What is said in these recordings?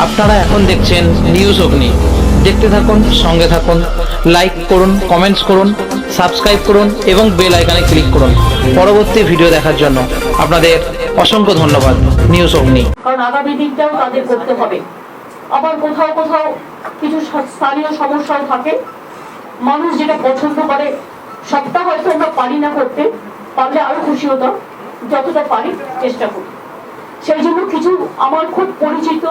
আপনারা এখন দেখছেন নিউজ অগ্নি। দেখতে থাকুন, সঙ্গে থাকুন, লাইক করুন, কমেন্টস করুন, সাবস্ক্রাইব করুন এবং বেল আইকনে ক্লিক করুন পরবর্তী ভিডিও দেখার জন্য। আপনাদের অসংখ্য ধন্যবাদ। নিউজ অগ্নি। কারণ আগামী দিনটাও তাদের করতে হবে। আবার কোথাও কোথাও কিছু স্থানীয় সমস্যাও থাকে। মানুষ যেটা পছন্দ করে সবটা হয়তো আমরা পারি না করতে, পারলে আরো খুশি হতাম। যতটা পারি চেষ্টা করি। সেই জন্য কিছু আমার খুব পরিচিত,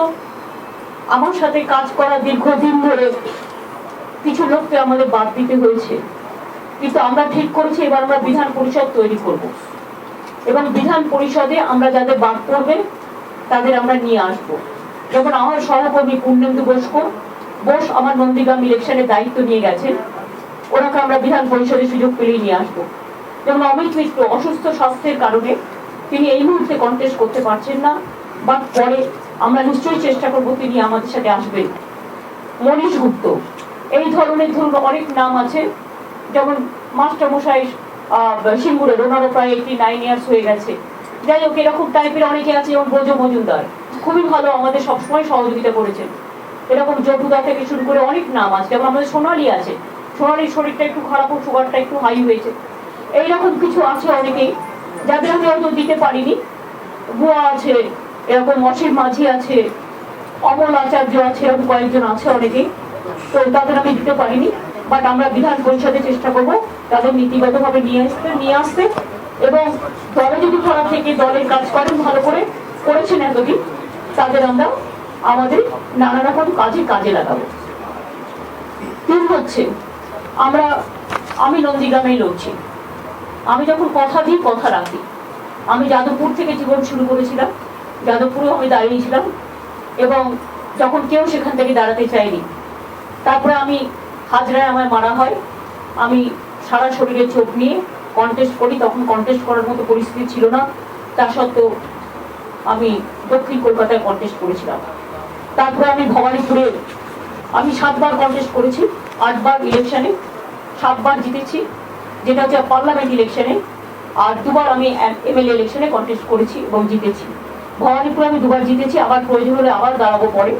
আমার সাথে কাজ করা দীর্ঘদিন ধরে কিছু লোককে আমাদের বাদ দিতে হয়েছে। কিন্তু আমরা ঠিক করেছি এবার আমরা বিধান পরিষদ তৈরি করব, এবং বিধান পরিষদে আমরা যাদের বাদ পড়বে তাদের আমরা নিয়ে আসব। যখন আমার সহকর্মী পূর্ণেন্দু বোস আমার নন্দীগ্রাম ইলেকশনের দায়িত্ব নিয়ে গেছেন, ওনাকে আমরা বিধান পরিষদের সুযোগ পেলেই নিয়ে আসবো। যেমন অমিত মিত্র অসুস্থ স্বাস্থ্যের কারণে তিনি এই মুহূর্তে কন্টেস্ট করতে পারছেন না, বা পরে আমরা নিশ্চয়ই চেষ্টা করবো তিনি আমাদের সাথে আসবেন। মনীষ গুপ্ত, এই ধরনের ধরুন অনেক নাম আছে। যেমন মাস্টারমশাই সিঙ্গুরের, ওনারও প্রায় 89 ইয়ার্স হয়ে গেছে। যাই হোক, এরকম টাইপের অনেকে আছে। যেমন ব্রজ মজুমদার খুবই ভালো, আমাদের সবসময় সহযোগিতা করেছেন। এরকম জটুদা থেকে শুরু করে অনেক নাম আছে। যেমন আমাদের সোনালী আছে, সোনালীর শরীরটা একটু খারাপ, সুগারটা একটু হাই হয়েছে। এইরকম কিছু আছে অনেকেই, যাদের আমি হয়তো দিতে পারিনি। বুয়া আছে, এরকম অসীম মাঝি আছে, অমল আচার্য আছে, এরকম কয়েকজন আছে অনেকেই। তো তাদের আমি দিতে পারিনি, বাট আমরা বিধান পরিষদে চেষ্টা করবো তাদের নীতিগতভাবে নিয়ে আসতে। এবং দলে যদি খারাপ থেকে দলের কাজ করেন, ভালো করে করেছেন এতদিন, তাদের আমরা আমাদের নানা রকম কাজে লাগাবো। তিন হচ্ছে, আমি নন্দীগ্রামেই লড়ছি। আমি যখন কথা দিই কথা রাখি। আমি যাদবপুর থেকে জীবন শুরু করেছিলাম, যাদবপুরেও আমি দাঁড়িয়েছিলাম, এবং যখন কেউ সেখান থেকে দাঁড়াতে চায়নি, তারপরে আমি হাজরায় আমায় মারা হয়। আমি সারা শরীরে চোখ নিয়ে কন্টেস্ট করি। তখন কন্টেস্ট করার মতো পরিস্থিতি ছিল না, তা সত্ত্বেও আমি দক্ষিণ কলকাতায় কন্টেস্ট করেছিলাম। তারপরে আমি ভবানীপুরে আমি 7 বার কন্টেস্ট করেছি, 8 বার ইলেকশনে, 7 বার জিতেছি, যেটা হচ্ছে পার্লামেন্ট ইলেকশনে। আর 2 বার আমি এমএলএ ইলেকশনে কন্টেস্ট করেছি এবং জিতেছি। ভবানীপুরে আমি 2 বার জিতেছি, আবার প্রয়োজন হলে আবার দাঁড়াবো পরে।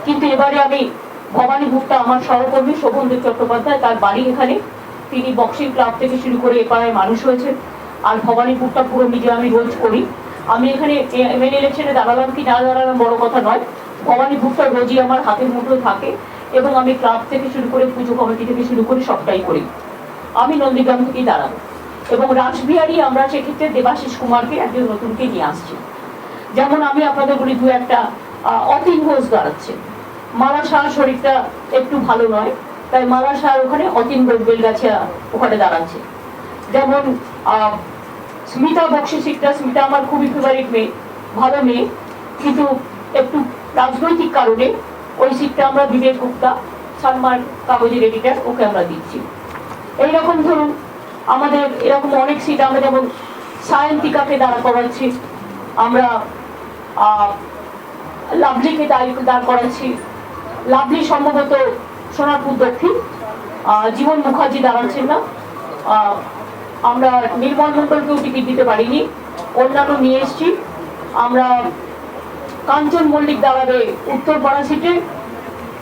কিন্তু এবারে আমি ভবানীপুরটা আমার সহকর্মী শোভনদেব চট্টোপাধ্যায়, তার বাড়ি এখানে। তিনি বক্সিং ক্লাব থেকে শুরু করে এপাড়ায় মানুষ হয়েছে। আর ভবানীপুরটা পুরো নিজে আমি রোজ করি। আমি এখানে এমএলএ ইলেকশনে দাঁড়ালাম কি না দাঁড়ালাম বড় কথা নয়, ভবানীপুরটা রোজই আমার হাতের মুঠোয় থাকে, এবং আমি ক্লাব থেকে শুরু করে পুজো কমিটি থেকে শুরু করে সবটাই করি। আমি নন্দীগ্রাম থেকেই দাঁড়াবো, এবং রাসবিহারী আমরা সেক্ষেত্রে দেবাশিস কুমারকে একজন নতুনকে নিয়ে আসছি। যেমন আমি আপনাদের বলি, 2-1টা অতীন ঘোষ দাঁড়াচ্ছে। মালা শাহ শরীরটা একটু ভালো নয়, তাই মালা শাহ ওখানে অতীন ঘোষ বেলগাছিয়া ওখানে দাঁড়াচ্ছে। যেমন স্মিতা বক্সি সিটটা, স্মিতা আমার খুবই ফেভারিট মেয়ে, ভালো মেয়ে, কিন্তু একটু রাজনৈতিক কারণে ওই সিটটা আমরা বিবেক গুপ্তা, সালমার কাগজের এডিটার, ওকে আমরা দিচ্ছি। এইরকম ধরুন আমাদের এরকম অনেক সিট আমরা যেমন সায়ন্তিকাকে দাঁড়া করাচ্ছি, আমরা লাভলিকে দাঁড় করাচ্ছি। লাভলি সম্ভবত সোনারপুর দক্ষিণ, জীবন মুখার্জি দাঁড়াচ্ছেন না। আমরা নির্মল মন্ডলকেও টিকিট দিতে পারিনি, অন্যান্য নিয়ে এসছি। আমরা কাঞ্চন মল্লিক দাঁড়াবে উত্তরপাড়া সিটে,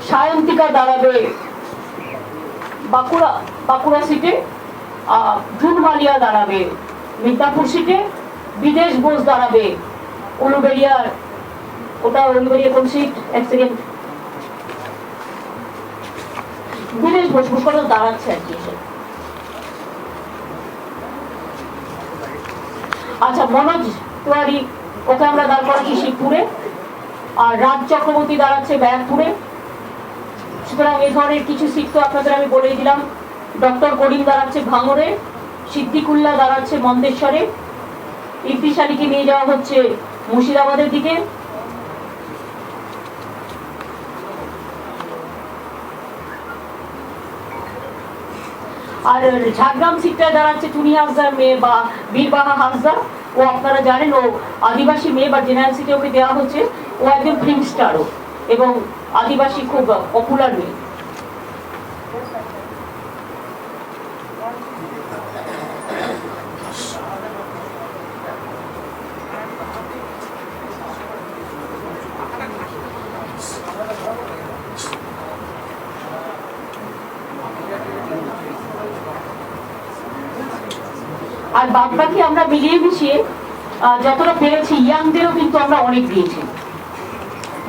সায়ন্তিকা দাঁড়াবে বাঁকুড়া সিটে, জুন মালিয়া দাঁড়াবে মিদনাপুর সিটে, বিদেশ বোস দাঁড়াবে উলুবেড়িয়ার, উলুবেড়িয়া কোন সিট, এক সেকেন্ড, বিদেশ বোস দাঁড়াচ্ছে আর কি। আচ্ছা, মনোজ তিওয়ারি, ওকে আমরা দাঁড় করাচ্ছি শিবপুরে। আর রাজ চক্রবর্তী দাঁড়াচ্ছে ব্যারাকপুরে। সুতরাং এই ধরনের কিছু সিট তো আপনাদের আমি বলেই দিলাম। ডক্টর করিম দাঁড়াচ্ছে ভাঙড়ে, সিদ্দিকুল্লাহ দাঁড়াচ্ছে মন্দেশ্বরে, ইফতিস আলীকে নিয়ে যাওয়া হচ্ছে মুর্শিদাবাদের দিকে। আর ঝাড়গ্রাম সিটটা দাঁড়াচ্ছে টুনি হাসদার মেয়ে বা বীরবাহা হাসদার। ও আপনারা জানেন, ও আদিবাসী মেয়ে, বা জেনারেল সিটে ওকে দেওয়া হচ্ছে। ও একজন ফিল্ম স্টারও, এবং আদিবাসী খুব পপুলার মেয়ে। আর বাদ বাকি আমরা মিলিয়ে মিশিয়ে যতটা পেরেছি ইয়াংদেরও কিন্তু আমরা অনেক দিয়েছি,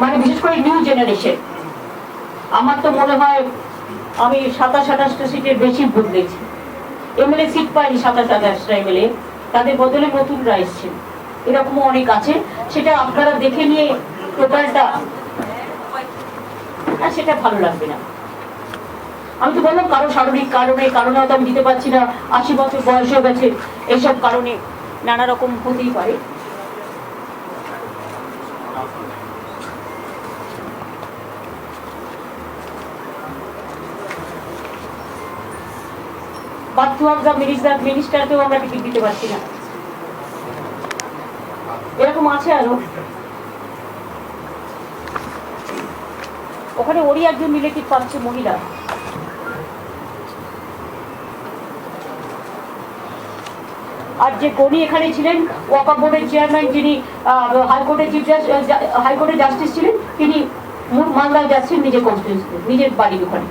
মানে বিশেষ করে নিউ জেনারেশন। আমার তো মনে হয় আমি 27-28টা সিটের বেশি বদলেছি, এমএলএ সিট পাইনি 27-28টা এমএলএ, তাদের বদলে নতুনরা এসছে, এরকমও অনেক আছে। সেটা আপনারা দেখে নিয়ে টোটালটা, সেটা ভালো লাগবে না। আমি তো বললাম কারো শারীরিক কারণে হয়তো আমি দিতে পারছি না, 80 বছর বয়স হয়ে গেছে, এইসব কারণে নানা রকম হতেই পারে। মিনিস্টারকেও আমরা টিকিট দিতে পারছি না, এরকম আছে আরো। ওখানে ওরই একজন রিলেটিভ পাচ্ছে মহিলা। আর যে গণি এখানে ছিলেন ওয়াকফ বোর্ডের চেয়ারম্যান, যিনি হাইকোর্টের জাস্টিস ছিলেন, তিনি মালদায় যাচ্ছেন নিজের কনস্টিটিউয়েন্সিতে, নিজের বাড়ির ওখানে।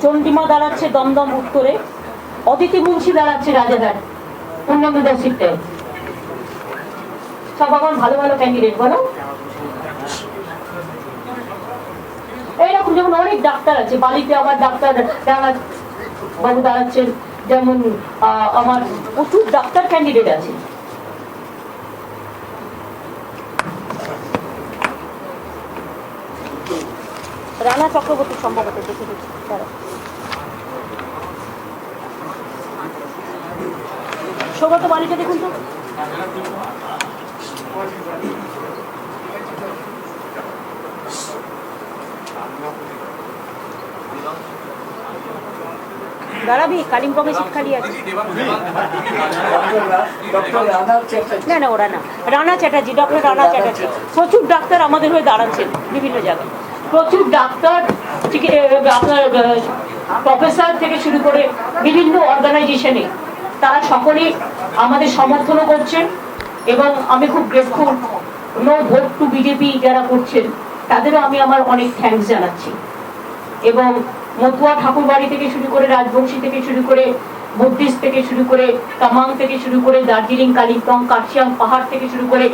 চন্ডিমা দাঁড়াচ্ছে দমদম উত্তরে, অদিতি মুন্সি দাঁড়াচ্ছে রাজারহাট পূর্ণমিদার সিটটায়। সব আমার ভালো ভালো ক্যান্ডিডেট, বলো। এইরকম যেমন অনেক ডাক্তার আছে, বালিতে আমার ডাক্তার বাবু দাঁড়াচ্ছেন, যেমন আমার প্রচুর ডাক্তার ক্যান্ডিডেট আছে। রানা চক্রবর্তী সম্ভবত দেখে দিচ্ছি তারা। সৌগত বাড়িটা দেখুন তো। দাঁড়াবি, কালিম্পংয়ে সিট খালি আছে। না না, ওরা না, রানা চ্যাটার্জি, ডক্টর রানা চ্যাটার্জি। প্রচুর ডাক্তার আমাদের হয়ে দাঁড়াচ্ছেন বিভিন্ন জায়গায়, প্রচুর ডাক্তার, আপনার প্রফেসর থেকে শুরু করে বিভিন্ন অর্গানাইজেশনে তারা সকলেই আমাদের সমর্থনও করছেন। এবং আমি খুব grateful, no vote to BJP যারা করছেন তাদেরও আমি আমার অনেক থ্যাঙ্কস জানাচ্ছি। এবং মতুয়া ঠাকুরবাড়ি থেকে শুরু করে, রাজবংশী থেকে শুরু করে, বুদ্ধিস্ট থেকে শুরু করে, তামাং থেকে শুরু করে, দার্জিলিং, কালিম্পং, কার্শিয়াং পাহাড় থেকে শুরু করে,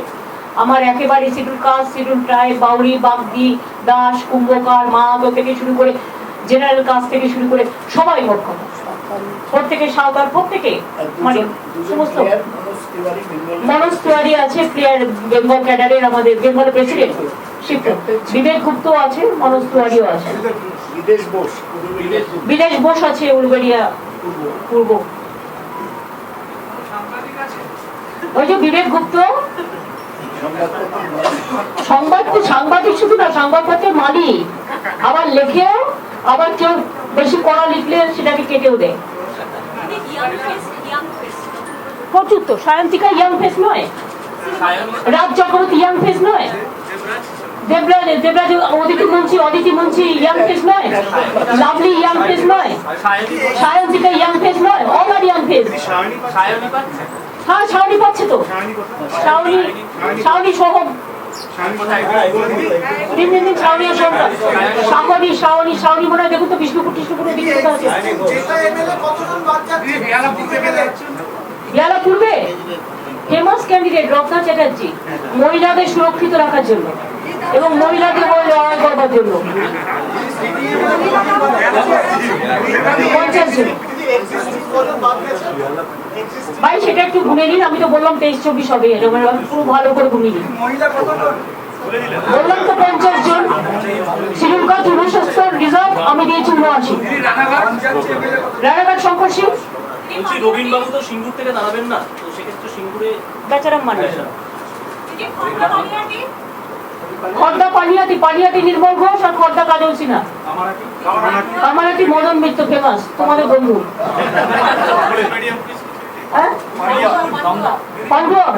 আমার একেবারে schedule caste, schedule tribe, Bauri, Bagdi, Das, Kumbhakar, Mahato থেকে শুরু করে, জেনারেল কাস্ট থেকে শুরু করে সবাই ভোট করে, প্রত্যেকে সাঁওতাল, প্রত্যেকে, মানে সমস্ত। মনোজ তিওয়ারি আছে, প্লেয়ার বেঙ্গল ক্যাডারের, আমাদের বেঙ্গলের প্রেসিডেন্ট বিবেক গুপ্ত আছে, মনোজ তিওয়ারিও আছে, বিদেশ বোস আছে, উলবেড়িয়া পূর্ব। ওই যে বিবেক গুপ্ত সাংবাদিক শুধু না, সংবাদপত্রের মালিক, আবার লেখেও, আবার কেউ বেশি পড়া লিখলে সেটাকে কেটেও দেয়। প্রচুর তো, সায়ন্তিকা ইয়াং ফেস নয়, রাজ চক্রবর্তী ইয়াং ফেস নয়, দেবরাজ অদিতি মুন্সি ইয়াং ফেস নয়, লাভলি ইয়াং ফেস নয়, সায়ন্তিকা ইয়াং ফেস নয়, অল আর ইয়াং ফেস। হ্যাঁ, শাওনি পাচ্ছে তো, শাওনি সহ শাওনি মনে হয়। দেখুন তো বিষ্ণুপুরে দিকে কোথাও আছে, বেলা পূর্বে ফেমাস ক্যান্ডিডেট রত্না চ্যাটার্জি, মহিলাদের সুরক্ষিত রাখার জন্য এবং মহিলাদের লড়াই করবার জন্য 50 জন। ভাই সেটা একটু গুনে নিন, আমি তো বললাম 23-24 হবে, পুরো ভালো করে গুনে নিন। বললাম তো 50 জন, শিডিউল কাস্ট 69, রিজার্ভ আমি দিয়েছি 79। রানাঘাট শঙ্কর সিং, রবীন্দ্রবাবু তো সিঙ্গুর থেকে দাঁড়াবেন না, তো সেক্ষেত্রে সিঙ্গুরে বেচারাম মানে খর্দা পানিয়াটি নির্মল ঘোষ আর খর্দা কাজল সিনহা, কামারাটি মদন মিত্র ফেমাস, তোমাদের বন্ধু।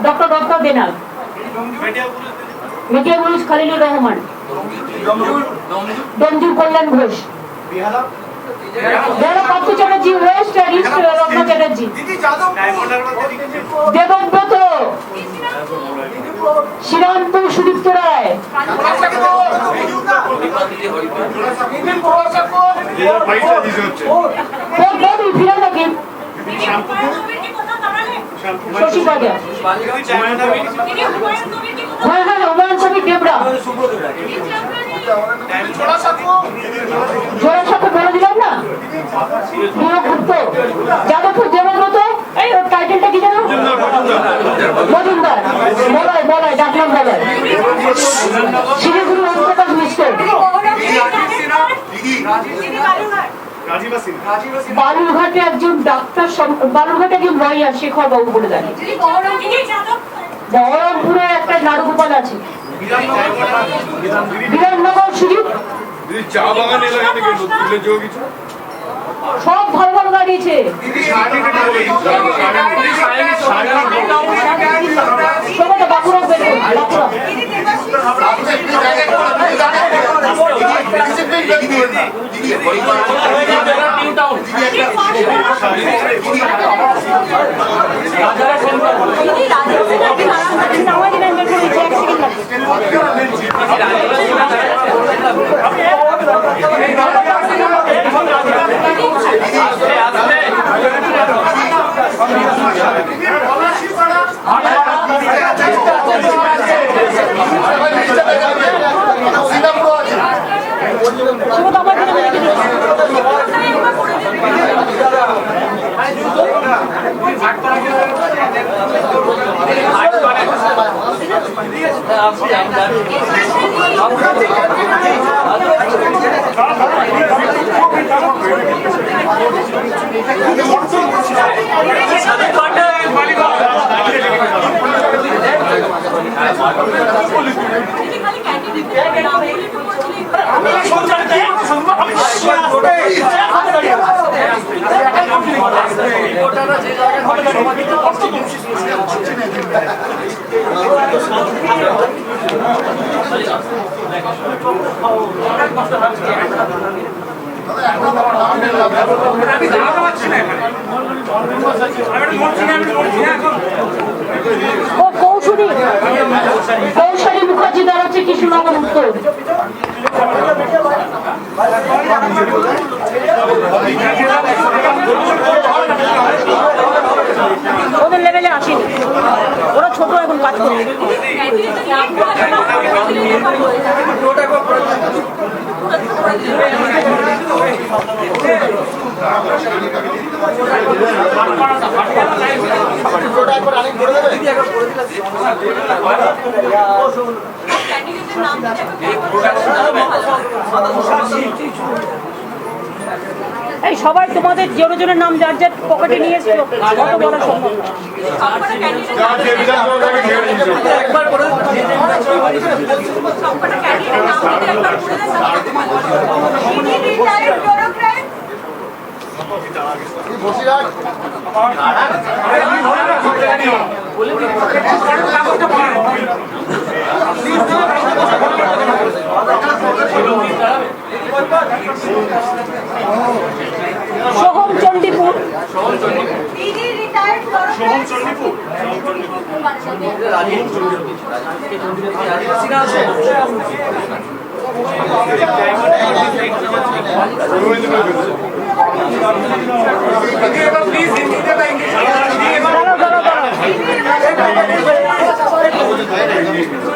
ডক্টর দেনাল, মিডিয়া গুরুজ খালিলুর রহমান, দমজুর কল্যাণ ঘোষ, পার্থ চ্যাটার্জি, ওয়েস্ট আর ইস্ট রত্না চ্যাটার্জি, দেবব্রত, শ্রীরামপুর সুদীপ্ত রায়, ফিরে নাকি শশী বাজার, হ্যাঁ হ্যাঁ হুমায়ুন কবির দেবরা, জোড়াসাঁকো বলে দিলাম না, গুপ্ত, যাদবপুর দেবব্রত, এই ওর টাইটেলটা কি জানো? মজুমদার, বলায় বলায় ডাকলাম বলায়, শিলিগুড়ি ওমপ্রকাশ মিশ্র, বালুরঘাটে একজন ডাক্তার, বালুরঘাটে একজন লয়ার শেখর বাবু বলে দেন, বহরমপুরে একটা নারুগোপাল আছে, বিরাটনগর সুজিত, সব ভালো ভালো দাঁড়িয়েছে। বাঁকুড়া বাঁকুড়া কৌশলী মুখার্জি দাঁড়াচ্ছে কৃষ্ণনগর উত্তর। ওদের লেভেলে আসেনি, ওরা ছোট এখন কাজ করে। এই সবাই তোমাদের জনের নাম যার যার পকেটে নিয়ে এসছো, কত বলা সম্ভব না। সোহম চণ্ডীপুর,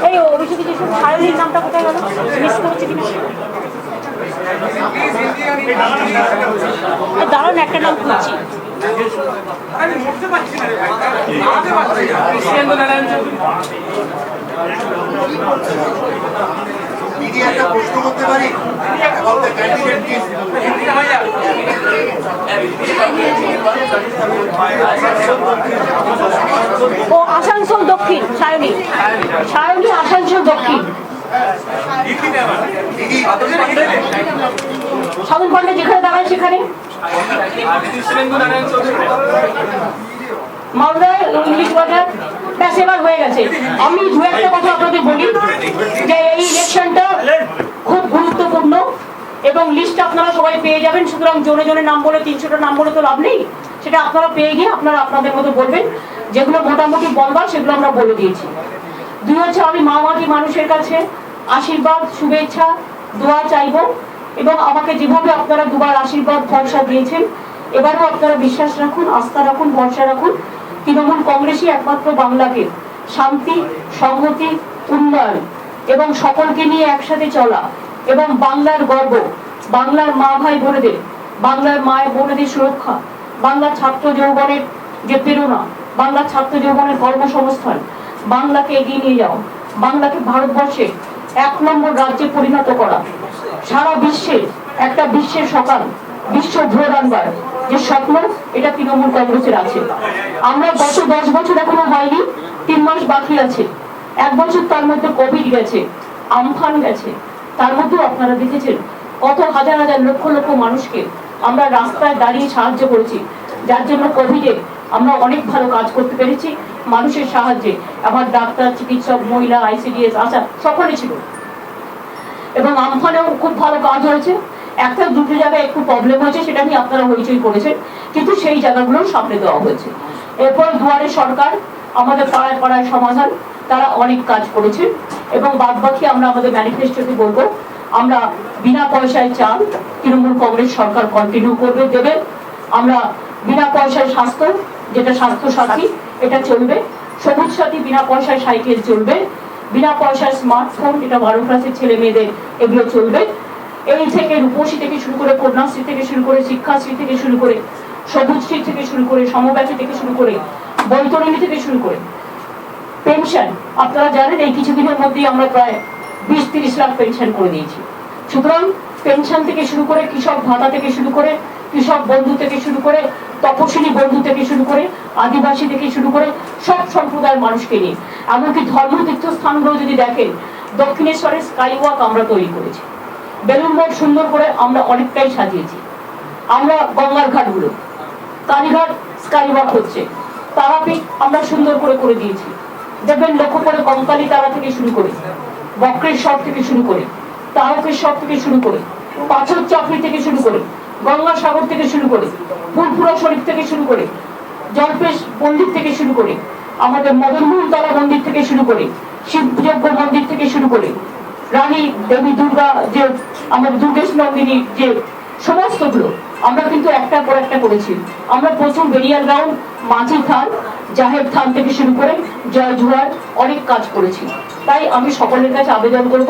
এই অভিষেক সায়নীর নামটা কোথায় গেল, মিস করেছে কিনা? দারুণ একটা নাম খুঁজছি। একটা প্রশ্ন করতে পারি, ও আসানসোল দক্ষিণ, সায়নী সায়নী আসানসোল দক্ষিণ। সাধন পান্ডে যেখানে দাঁড়ায় সেখানে মালদায় ইংলিশ বাজার, ব্যাস এবার হয়ে গেছে। আমি দু একটা কথা আপনাদের বলি যে এই ইলেকশনটা খুব গুরুত্বপূর্ণ এবং লিস্টটা আপনারা সবাই পেয়ে যাবেন। সুতরাং জনে জনে নাম বলে 300টা নাম বলে তো লাভ নেই, সেটা আপনারা পেয়ে গিয়ে আপনারা আপনাদের মতো বলবেন। যেগুলো মোটামুটি বলবার সেগুলো আমরা বলে দিয়েছি। 2 হচ্ছে আমি মাওবাদী মানুষের কাছে আশীর্বাদ, শুভেচ্ছা, দোয়া চাইবো, এবং আমাকে যেভাবে আপনারা দুবার আশীর্বাদ ভরসা দিয়েছেন, এবারও আপনারা বিশ্বাস রাখুন, আস্থা রাখুন, ভরসা রাখুন। তৃণমূল কংগ্রেসই একমাত্র বাংলাকে শান্তি, সংহতি, উন্নয়ন এবং সকলকে নিয়ে একসাথে চলা এবং বাংলার গর্ব, বাংলার মা ভাই বোনেদের, বাংলার মায়ের বোনেদের সুরক্ষা, বাংলার ছাত্র যৌবনের যে প্রেরণা, বাংলার ছাত্র যৌবনের কর্মসংস্থান, বাংলাকে এগিয়ে নিয়ে যাও, বাংলাকে ভারতবর্ষে 1 নম্বর রাজ্যে পরিণত করা, সারা বিশ্বে একটা বিশ্বের সকাল, বিশ্ব ভোর আনবার যে স্বপ্ন, এটা তৃণমূল কংগ্রেসের আছে। আমরা গত 10 বছর এখনো হয়নি, 3 মাস বাকি আছে, 1 বছর তার মধ্যে কোভিড গেছে, আমফান গেছে, তার মধ্যেও আপনারা দেখেছেন কত হাজার হাজার লক্ষ লক্ষ মানুষকে আমরা রাস্তায় দাঁড়িয়ে সাহায্য করেছি, যার জন্য কোভিডে আমরা অনেক ভালো কাজ করতে পেরেছি মানুষের সাহায্যে। আমার ডাক্তার, চিকিৎসক, মহিলা, ICDS, আশা সকলে ছিল, এবং আমফানেও খুব ভালো কাজ হয়েছে। একটা দুটো জায়গায় একটু প্রবলেম হয়েছে, সেটা নিয়ে আপনারা হইচই করেছেন, কিন্তু সেই জায়গাগুলো সামনে দেওয়া হয়েছে। এরপর দুয়ারে সরকার, আমাদের পাড়ায় পাড়ায় সমাধান, তারা অনেক কাজ করেছেন, এবং বাদ বাকি আমরা আমাদের ম্যানিফেস্টোতে বলবো আমরা বিনা পয়সায় চাল তৃণমূল কংগ্রেস সরকার কন্টিনিউ করবে, দেবে। আমরা বিনা পয়সায় স্বাস্থ্য, যেটা স্বাস্থ্য সাথী, এটা চলবে। সবুজ সাথী বিনা পয়সায় সাইকেল চলবে, বিনা পয়সায় স্মার্টফোন, এটা 12 ক্লাসের ছেলে মেয়েদের, এগুলো চলবে। এই থেকে রূপসী থেকে শুরু করে, কন্যাশ্রী থেকে শুরু করে, শিক্ষাশ্রী থেকে শুরু করে, সবুজশ্রী থেকে শুরু করে, সমব্যাচী থেকে শুরু করে, বৈতরণী থেকে শুরু করে, পেনশন আপনারা জানেন এই কিছুদিনের মধ্যেই আমরা প্রায় 20-30 লাখ পেনশন করে দিয়েছি। সুতরাং পেনশন থেকে শুরু করে, কৃষক ভাতা থেকে শুরু করে, কৃষক বন্ধু থেকে শুরু করে, তপশিলি বন্ধু থেকে শুরু করে, আদিবাসী থেকে শুরু করে, সব সম্প্রদায়ের মানুষকে নিয়ে, এমনকি ধর্মতীর্থ স্থানগুলো যদি দেখেন, দক্ষিণেশ্বরে স্কাই ওয়াক আমরা তৈরি করেছি, বেলুন মঠ সুন্দর করে আমরা অনেকটাই সাজিয়েছি। আমরা গঙ্গার ঘাটগুলো, কালীঘাট স্কাই ওয়াক হচ্ছে, তারাপীঠ আমরা সুন্দর করে করে দিয়েছি। দেখবেন লক্ষ্য করে কঙ্কালী তারা থেকে শুরু করে, বক্রেশ্বর থেকে শুরু করে, তারকেশ্বর থেকে শুরু করে, পাথর চাকরি থেকে শুরু করে, গঙ্গাসাগর থেকে শুরু করে, ফুলপুরা শরীফ থেকে শুরু করে, জলপেশ মন্দির থেকে শুরু করে, আমাদের মদনমোহন তলা মন্দির থেকে শুরু করে, শিবযজ্ঞ মন্দির থেকে শুরু করে, রানী দেবী দুর্গা যে আমাদের দুর্গেশ নন্দিনী যে সমস্তগুলো আমরা কিন্তু একটার পর একটা করেছি। আমরা প্রথম বেরিয়াল গ্রাউন্ড, মাঝি থান, জাহের থান থেকে শুরু করে জয় জুয়ার অনেক কাজ করেছি। তাই আমি সকলের কাছে আবেদন করব,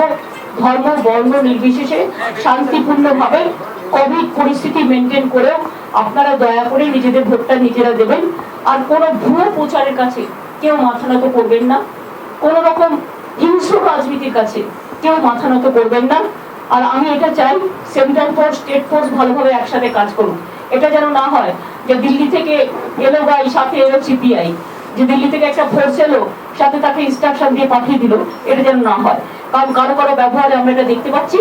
ধর্ম বর্ণ নির্বিশেষে শান্তিপূর্ণভাবে কোভিড পরিস্থিতি মেনটেন করেও আপনারা দয়া করে নিজেদের ভোটটা নিজেরা দেবেন। আর কোনো ভুয়ো প্রচারের কাছে কেউ মাথা নত করবেন না, কোন রকম হিংস্র রাজনীতির কাছে কেউ মাথা নত করবেন না। আর আমি এটা চাই সেন্ট্রাল ফোর্স, স্টেট ফোর্স ভালোভাবে একসাথে কাজ করুন। এটা যেন না হয় যে দিল্লি থেকে এলো গাই, সাথে এলো CPI, যে দিল্লি থেকে একটা ফোর্স এলো, সাথে তাকে ইনস্ট্রাকশন দিয়ে পাঠিয়ে দিল, এটা যেন না হয়। কারণ কারো কারো ব্যবহারে আমরা এটা দেখতে পাচ্ছি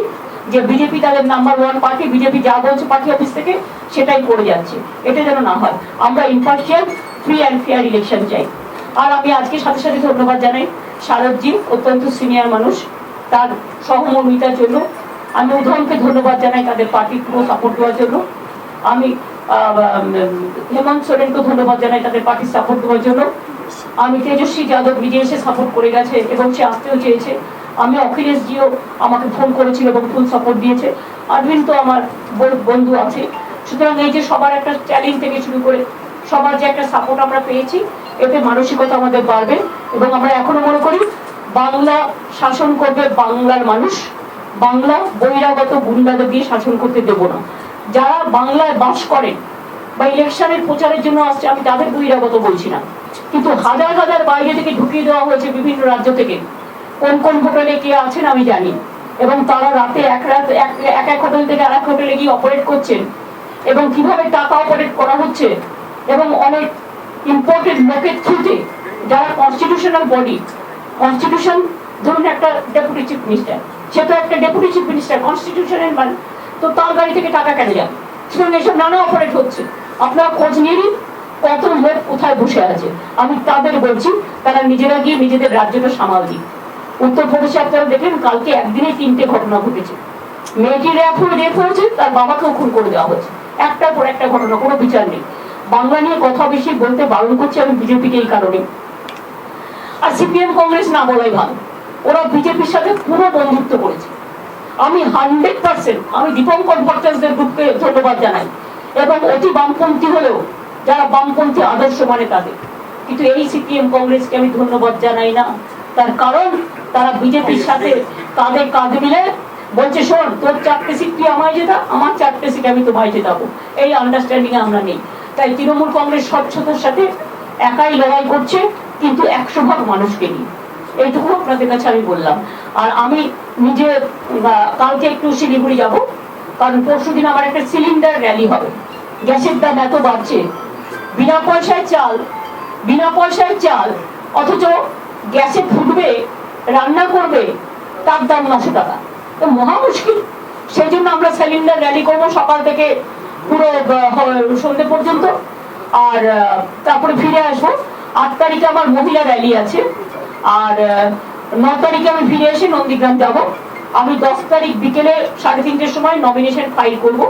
যে বিজেপি তাদের নাম্বার 1 পার্টি, বিজেপি যা বলছে পার্টি অফিস থেকে সেটাই করে যাচ্ছে, এটা যেন না হয়। আমরা impartial, free and fair election চাই। আর আমি আজকে সাথে সাথে ধন্যবাদ জানাই শারদজি, অত্যন্ত সিনিয়র মানুষ, তার সহমর্মিতার জন্য। আমি উদাহরণকে ধন্যবাদ জানাই তাদের পার্টি পুরো সাপোর্ট দেওয়ার জন্য। আমি হেমন্ত সোরেনকে ধন্যবাদ জানাই তাদের পার্টির সাপোর্ট দেওয়ার জন্য। আমি তেজস্বী যাদব নিজে এসে সাপোর্ট করে গেছে এবং সে আসতেও চেয়েছে। আমি অখিলেশ জিও আমাকে ফোন করেছিল এবং ফুল সাপোর্ট দিয়েছে। অরবিন্দ তো আমার বন্ধু আছে। সুতরাং এই যে সবার একটা চ্যালেঞ্জ থেকে শুরু করে সবার যে একটা সাপোর্ট আমরা পেয়েছি, এতে মানসিকতা আমাদের বাড়বে। এবং আমরা এখনো মনে করি বাংলা শাসন করবে বাংলার মানুষ, বাংলা বহিরাগত গুন্ডাদের দিয়ে শাসন করতে দেব না। যারা বাংলায় বাস করেন বা ইলেকশনের প্রচারের জন্য আসছে, আমি তাদের বহিরাগত বলছি না, কিন্তু হাজার হাজার বাইরে থেকে ঢুকিয়ে দেওয়া হয়েছে বিভিন্ন রাজ্য থেকে। কোন কোন হোটেলে কে আছেন আমি জানি, এবং তারা রাতে এক হোটেল থেকে আরেক হোটেলে গিয়ে অপারেট করছেন, এবং কিভাবে টাকা অপারেট করা হচ্ছে, এবং অনেক ইম্পর্টেন্ট লোকের থ্রুতে যারা কনস্টিটিউশনাল বডি, কনস্টিটিউশন ধরুন একটা ডেপুটি চিফ মিনিস্টার, সে তো একটা ডেপুটি চিফ মিনিস্টার কনস্টিটিউশনের মানে, তো তার গাড়ি থেকে টাকা কেন যাবে? সুতরাং এসব নানা অপারেট হচ্ছে। আপনারা খোঁজ নিয়ে নিন কত লোক কোথায় বসে আছে। আমি তাদের বলছি তারা নিজেরা গিয়ে নিজেদের রাজ্যটা সামাল দিন। উত্তরপ্রদেশে আপনারা দেখলেন কালকে একদিনে 3টে ঘটনা ঘটেছে, মেয়েটি রেপ হয়েছে, তার বাবাকেও খুন করে দেওয়া হয়েছে। একটার পর একটা ঘটনা, কোনো বিচার নেই। বাংলা নিয়ে কথা বেশি বলতে বারণ করছি আমি বিজেপিকে এই কারণে। আর সিপিএম কংগ্রেস না বলাই ভালো, ওরা বিজেপির সাথে পুরো বন্ধুত্ব করেছে। আমি 100% আমি দীপঙ্কর ভট্টাচার্যের গ্রুপকে ধন্যবাদ জানাই, এবং অতি বামপন্থী হলেও যারা বামপন্থী আদর্শ মানে তাদের। কিন্তু এই সিপিএম কংগ্রেসকে আমি ধন্যবাদ জানাই না, তার কারণ তারা বিজেপির সাথে কাঁধে কাঁধ মিলে বলছে, শোন তোর 4টে সিট তুই আমায় জেতা, আমার 4টে সিট আমি তোমায় জেতাবো। এই আন্ডারস্ট্যান্ডিং আমরা নেই। তাই তৃণমূল কংগ্রেস স্বচ্ছতার সাথে একাই লড়াই করছে, কিন্তু 100 ভাগ মানুষকে নিয়ে। এইটুকু আপনাদের কাছে আমি বললাম। আর আমি নিজে কালকে একটু শিলিগুড়ি যাব, কারণ পরশুদিন আমার একটা সিলিন্ডার র্যালি হবে। গ্যাসের দাম এত বাড়ছে, বিনা পয়সায় চাল, অথচ গ্যাসে ফুটবে, রান্না করবে, তার দাম 900 টাকা। তো মহা মুশকিল। সেই জন্য আমরা সিলিন্ডার র্যালি করবো সকাল থেকে পুরো সন্ধ্যে পর্যন্ত। আর তারপরে ফিরে আসবো। 8 তারিখে আমার মহিলা র্যালি আছে, আর 9 তারিখে আমি ফিরে এসে নন্দীগ্রাম যাব। আমি 10 তারিখ বিকেলে 3:30টার সময় নমিনেশন ফাইল করব।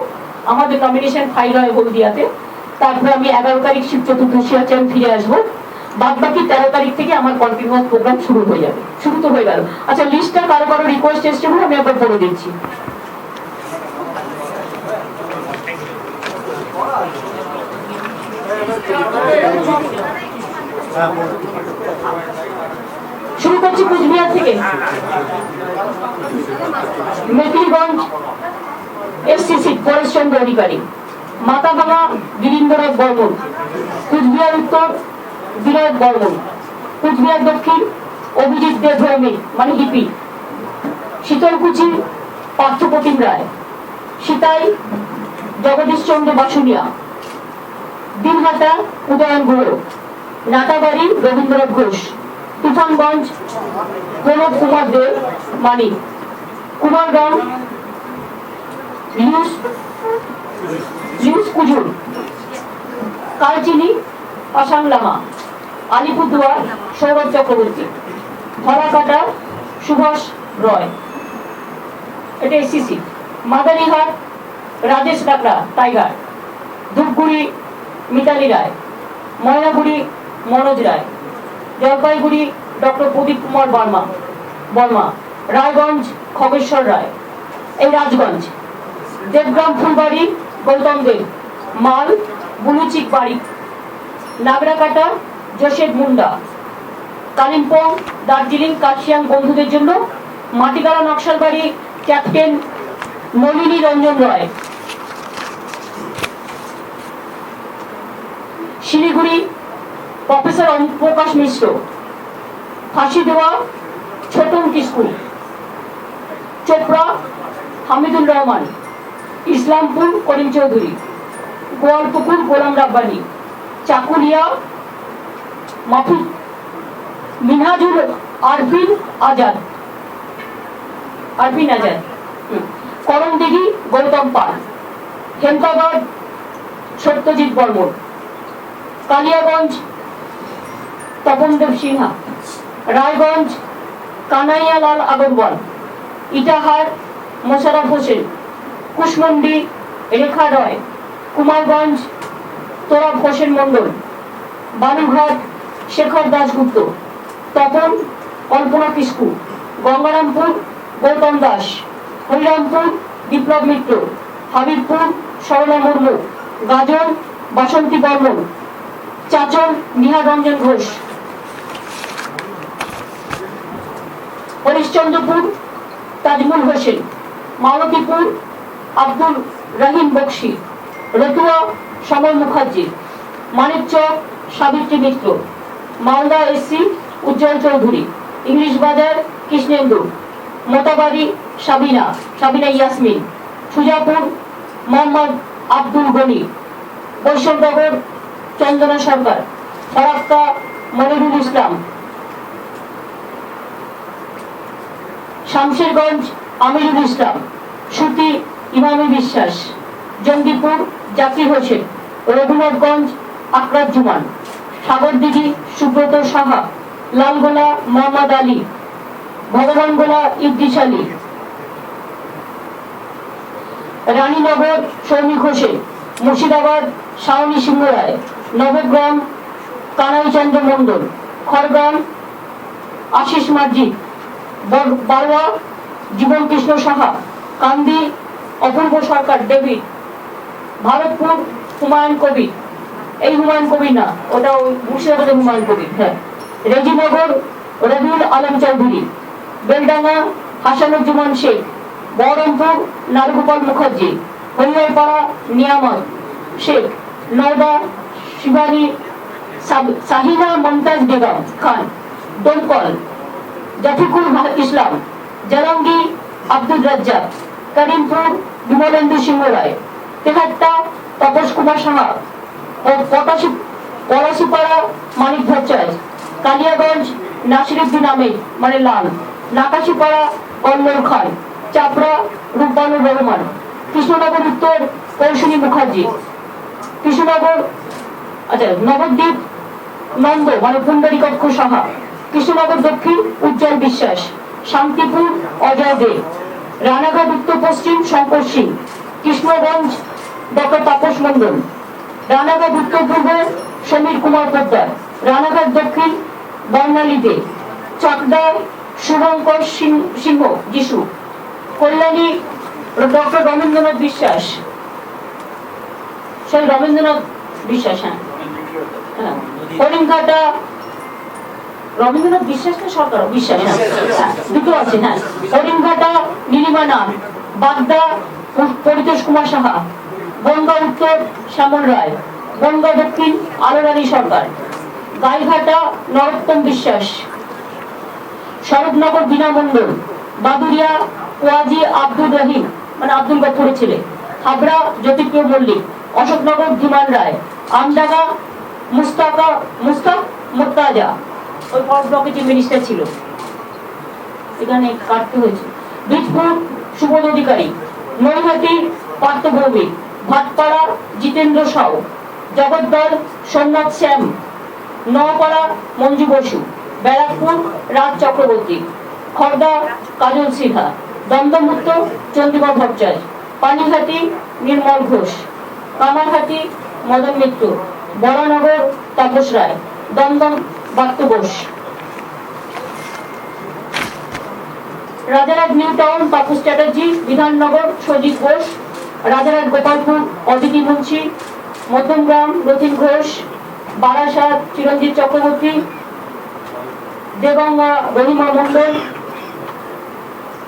আমাদের নমিনেশন ফাইল হয় হলদিয়াতে। তারপরে আমি 11 তারিখ শিব চতুর্দশী আছে, আমি ফিরে আসবো। বাদ বাকি 13 তারিখ থেকে আমার কন্টিনিউয়াস প্রোগ্রাম শুরু হয়ে যাবে। শুরু তো হয়ে গেল। আচ্ছা, লিস্টটা কারো কারো রিকোয়েস্ট এসছে বলে আমি একবার বলে দিচ্ছি। শুরু করছি কুচবিহার থেকে। মেকলিগঞ্জ এসসিসি পরেশচন্দ্র অধিকারী, মাথাভাঙা গিরীন্দ্রনাথ বর্মন, কুচবিহার উত্তর বিনয় বর্মন, কুচবিহার দক্ষিণ অভিজিৎ দেবভৌমিক মানে হিপি, শীতলকুচি পার্থপ্রতিম রায়, সীতাই জগদীশ চন্দ্র বাসুনিয়া, দিনহাটা উদয়ন গুহ, নাটাবাড়ি রবীন্দ্রনাথ ঘোষ, তুফানগঞ্জ প্রণব কুমার দেব মানিক, কুমারগাঁও লিউস কুজুর, কালচিনি পাশাং লামা, আলিপুরদুয়ার সৌরভ চক্রবর্তী, ধরাকাটা সুভাষ রয়, এটা এসসিসি। মাদারিহাট রাজেশ কাকড়া টাইগার, ধূপগুড়ি মিতালি রায়, ময়নাগুড়ি মনোজ রায়, জলপাইগুড়ি ডক্টর প্রদীপ কুমার বর্মা, রায়গঞ্জ খগেশ্বর রায়, এই রাজগঞ্জ, দেবগ্রাম ফুলবাড়ি গৌতম দেব, মাল বুলুচিক বাড়ি, নাগরাকাটা জোসেফ মুন্ডা, কালিম্পং দার্জিলিং কার্শিয়াং বন্ধুদের জন্য মাটিগাড়া নকশালবাড়ি ক্যাপ্টেন নলিনী রঞ্জন রয়, শিলিগুড়ি প্রফেসর প্রকাশ মিশ্র, ফাঁসি দেওয়া ছোটন কিস্কু, চোপড়া হামিদুল রহমান, ইসলামপুর করিম চৌধুরী, গোয়ালপুকুর গোলাম রাব্বানি, চাকুলিয়া মাফুজ মিনহাজুল আরফিন আজাদ, করমদিঘি গৌতম পাল, হেমতাবাদ সত্যজিৎ বর্মন, কালিয়াগঞ্জ তপনদেব সিনহা, রায়গঞ্জ কানাইয়ালাল আগরওয়াল, ইটাহার মোশাররফ হোসেন, কুশমন্ডি রেখা রয়, কুমারগঞ্জ তোরাব হোসেন মন্ডল, বালুঘাট শেখর দাশগুপ্ত, তপন কল্পনা কিস্কু, গঙ্গারামপুর গৌতম দাস, হরিরামপুর বিপ্লব মিত্র, হাবিবপুর সরলা মুর্মু, গাজল বাসন্তী বর্মন, চাচল নিহার রঞ্জন ঘোষ, হরিশ্চন্দ্রপুর তাজমুল হোসেন, মালতীপুর আব্দুল রহিম বক্সি, রতুয়া সময় মুখার্জি, মানিকচক সাবিত্রী মিত্র, মালদা এসসি উজ্জ্বল চৌধুরী, ইংলিশ বাজার কৃষ্ণেন্দু, মোতাবাড়ি সাবিনা ইয়াসমিন, সুজাপুর মোহাম্মদ আব্দুল গনি, বৈষ্ণবনগর চন্দনা সরকার, ফরাক্কা মনিরুল ইসলাম, শামশেরগঞ্জ আমিরুল ইসলাম, সুতি ইমামি বিশ্বাস, জঙ্গিপুর জাকির হোসেন, রঘুনাথগঞ্জ আকরাত জুমান, সাগরদিঘি সুব্রত সাহা, লালগোলা মোহাম্মদ আলী, ভগবানগোলা ইদ্রিস আলী, রানীনগর সৌমিক হোসে, মুর্শিদাবাদ শাওনি সিংহ রায়, নবগ্রাম কানাইচন্দ্র মন্ডল, খড়গ্রাম আশিস মার্জি, বারোয়া জীবন কৃষ্ণ সাহা, কান্দি অপূর্ব সরকার ডেভিড, ভারতপুর হুমায়ুন কবির, এই হুমায়ুন কবির না, ওটা ওই মুর্শিদাবাদের হুমায়ুন কবির, হ্যাঁ, রেজিনগর রবিউল আলম চৌধুরী, বেলডাঙ্গা হাসানুজ্জামান শেখ, বহরমপুর নারগোপাল মুখার্জি, হরিয়ারপাড়া নিয়ামত শেখ, নওদা শিবানী সাহিনা মমতাজ বেগম খান, দমকল জাফিকুল ইসলাম, জারাঙ্গি আব্দুল রাজ্জাক, করিমপুর বিমলেন্দু সিংহ রায়, তেহাট্টা তপস কুমার সাহা ও পলাশিপাড়া মানিক ভট্টাচার্য, কালিয়াগঞ্জ নাসিরুদ্দিন আহমেদ মানে লাল, নাকাশিপাড়া কল্লোল খান, চাপড়া রূপবানুর রহমান, কৃষ্ণনগর উত্তর কৌশনী মুখার্জি, কৃষ্ণনগর নবদ্বীপ নন্দ মানে পুন্ডরীকক্ষ সাহা, কৃষ্ণনগর দক্ষিণ উজ্জ্বল বিশ্বাস, শান্তিপুর অজয় দে, রানাঘাট উত্তর পশ্চিম শঙ্কর সিং, কৃষ্ণগঞ্জ ডক্টর তাপস মন্ডল, রানাঘাট উত্তর পূর্ব সমীর কুমার পোদ্দার, রানাঘাট দক্ষিণ বর্ণালী দে, চাকদা শুভঙ্কর সিংহ যিশু, কল্যাণী ডক্টর রবীন্দ্রনাথ বিশ্বাস, সেই রবীন্দ্রনাথ বিশ্বাস, হ্যাঁ, হরিণঘাটা রবীন্দ্রনাথ বিশ্বাস না সরকার বিশ্বাস, হ্যাঁ দুটো আছে, হ্যাঁ, হরিণঘাটা নীলিমা নাথ, বাগদা পরিতোষ কুমার সাহা, বনগাঁ উত্তর শ্যামল রায়, বনগাঁ দক্ষিণ আলোরানী সরকার, গাইঘাটা নরোত্তম বিশ্বাস, স্বরূপনগর বিনা মন্ডল, বাদুরিয়া কোয়াজি আব্দুল রহিম মানে আব্দুল গফুরের ছেলে, হাবড়া জ্যোতিপ্রিয় মল্লিক, অশোকনগর ধীমান রায়, আমডাঙ্গা মুস্তাক মোত্তাজা, ওই ফরেস্ট ব্লকে যে মিনিস্টার ছিল এখানে কাটতে হয়েছে, বীজপুর সুবোধ অধিকারী, নৈহাটি পার্থ ভৌমিক, ভাটপাড়া জিতেন্দ্র সাউ, জগদ্দল সোমনাথ শ্যাম, নওপাড়া মঞ্জু বসু, ব্যারাকপুর রাজ চক্রবর্তী, খড়দা কাজল সিনহা, দমদমুক্ত চন্দ্রিমা ভট্টাচার্য, পানিহাটি নির্মল ঘোষ, কামারহাটি মদন মিত্র, বরানগর তাপস রায়, দমদম বাক্য ঘোষ, রাজারহাট নিউ টাউন তাপস চ্যাটার্জি, বিধাননগর সজিত ঘোষ, রাজারহাট গোপালপুর অদিতি মুন্সি, মধ্যমগ্রাম রতিন ঘোষ, বারাসাত চিরঞ্জিত চক্রবর্তী, দেগঙ্গা রহিমা মন্ডল,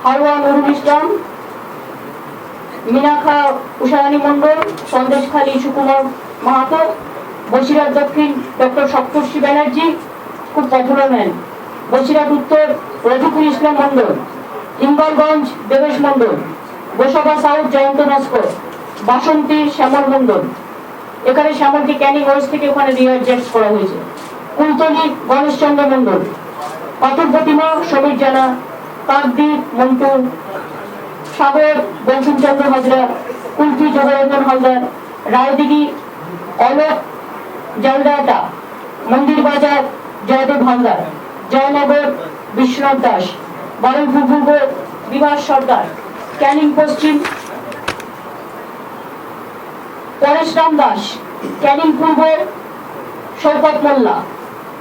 হারোয়া নুরুল ইসলাম, মিনাখা উষারানী মন্ডল, সন্দেশখালী সুকুমার মাহাতো, বসিরহাট দক্ষিণ ডক্টর সপ্তর্ষি ব্যানার্জি খুব পপুলার ম্যান, বসিরহাট উত্তর রফিকুল ইসলাম মন্ডল, হিঙ্গলগঞ্জ দেবেশ মন্ডল, গোসাবা সাউথ জয়ন্ত নস্কর, বাসন্তী শ্যামল মন্ডল, এখানে শ্যামলকে ক্যানিং ওয়েস্ট থেকে ওখানে রিঅ্যাডজাস্ট করা হয়েছে, কুলতলি গণেশচন্দ্র মন্ডল, পাথর প্রতিমা সমীর জানা, কাকদ্বীপ মন্টু, সাগর বঙ্কিমচন্দ্র হাজরা, কুলফি যোগরঞ্জন হালদার, রায়দিঘি অলোক জালদাটা, মন্দির বাজার জয়দেব হালদার, জয়নগর বিশ্বনাথ দাস, বারুইপুর পূর্ব বিভাস সর্দার, ক্যানিং পশ্চিম পরেশরাম দাস, ক্যানিং পূর্ব শওকত মোল্লা,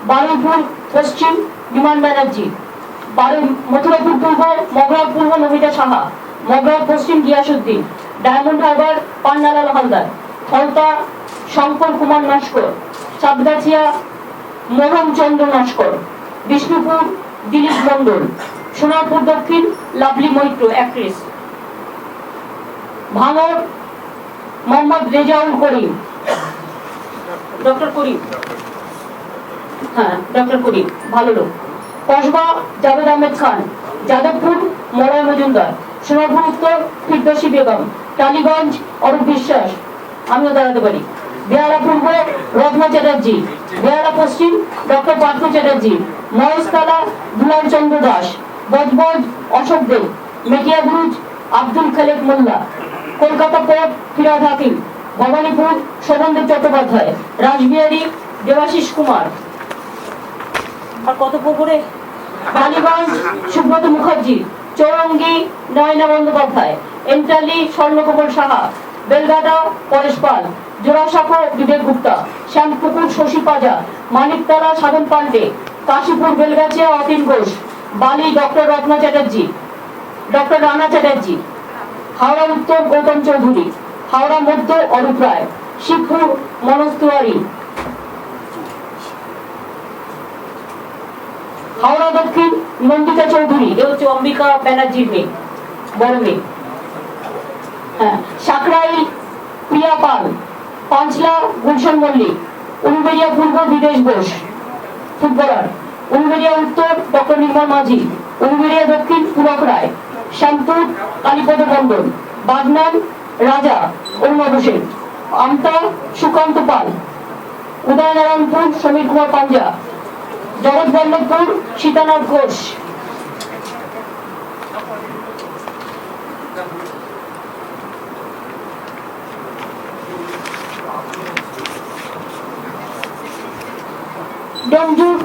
বারুইপুর পশ্চিম বিমান ব্যানার্জি, মথুরাপুর পূর্ব মগরাব পূর্ব নমিতা সাহা, মগরাব পশ্চিম গিয়াসুদ্দিন, ডায়মন্ড হারবার পান্নালাল হালদার, ফলতা শঙ্কর কুমার নস্কর, চাঁদগাছিয়া মোহন চন্দ্র নস্কর, বিষ্ণুপুর দিলীপ মন্ডল, সোনারপুর দক্ষিণ লাভলি মৈত্র অ্যাক্ট্রেস, ভাঙর মোহাম্মদ রেজাউল করিম, ডক্টর করিম, হ্যাঁ ডক্টর করিম ভালো লোক, কসবা জাভেদ আহমেদ খান, যাদবপুর মলয় মজুমদার, সোনারপুর উত্তর ফিরদৌসী বেগম, টালিগঞ্জ অরূপ বিশ্বাস, আমিও দাঁড়াতে পারি, বেহালা পূর্ব রত্না চ্যাটার্জি, বেহালা পশ্চিম ডক্টর পার্থ চ্যাটার্জি, মহেশতলা দুলাল চন্দ্র দাস, বজবজ অশোক দেব, মেটিয়াবুরুজ আব্দুল খালেক মোল্লা, কলকাতা পোর্ট ফিরাদ হাকিম, ভবানীপুর শোভনদেব চট্টোপাধ্যায়, রাসবিহারী দেবাশিস কুমার, আর কত পুকুরে বালিগঞ্জ সুব্রত মুখার্জি, চৌরঙ্গি নয়না বন্দ্যোপাধ্যায়, এন্টালি স্বর্ণকমল সাহা, বেলগাদা পরেশ পাল, জোড়াসাঁকো বিবেক গুপ্তা, শ্যামপুকুর শশী পাজা, মানিকতলা সাধন পান্ডে, কাশীপুর বেলগাছিয়া অতীন ঘোষ, বালি ডক্টর রত্না চ্যাটার্জি, ডক্টর রানা চ্যাটার্জি, হাওড়া উত্তর গৌতম চৌধুরী, হাওড়া মধ্য অরূপ রায়, শিবপুর মনোজ তিওয়ারি, হাওড়া দক্ষিণ নন্দিতা চৌধুরী, এ হচ্ছে অম্বিকা ব্যানার্জির মেয়ে, বড় মেয়ে। হ্যাঁ, সাকরাই প্রিয়া পাল, পাঁচলা গুলশন মল্লিক, উলুবেড়িয়া পূর্ব বিদেশ বোস ফুটবলার, উলুবেড়িয়া উত্তর ডক্টর নির্মল মাঝি, উলুবেড়িয়া দক্ষিণ পুলক রায়, শ্যামপুর কালীপদ মন্ডল, বাগনান রাজা অরুণাভ সেন, আমতা সুকান্ত পাল, উদয়নারায়ণপুর সমীর কুমার পাঞ্জা, জগৎবল্লভপুর সীতানাথ ঘোষ। ডমজুর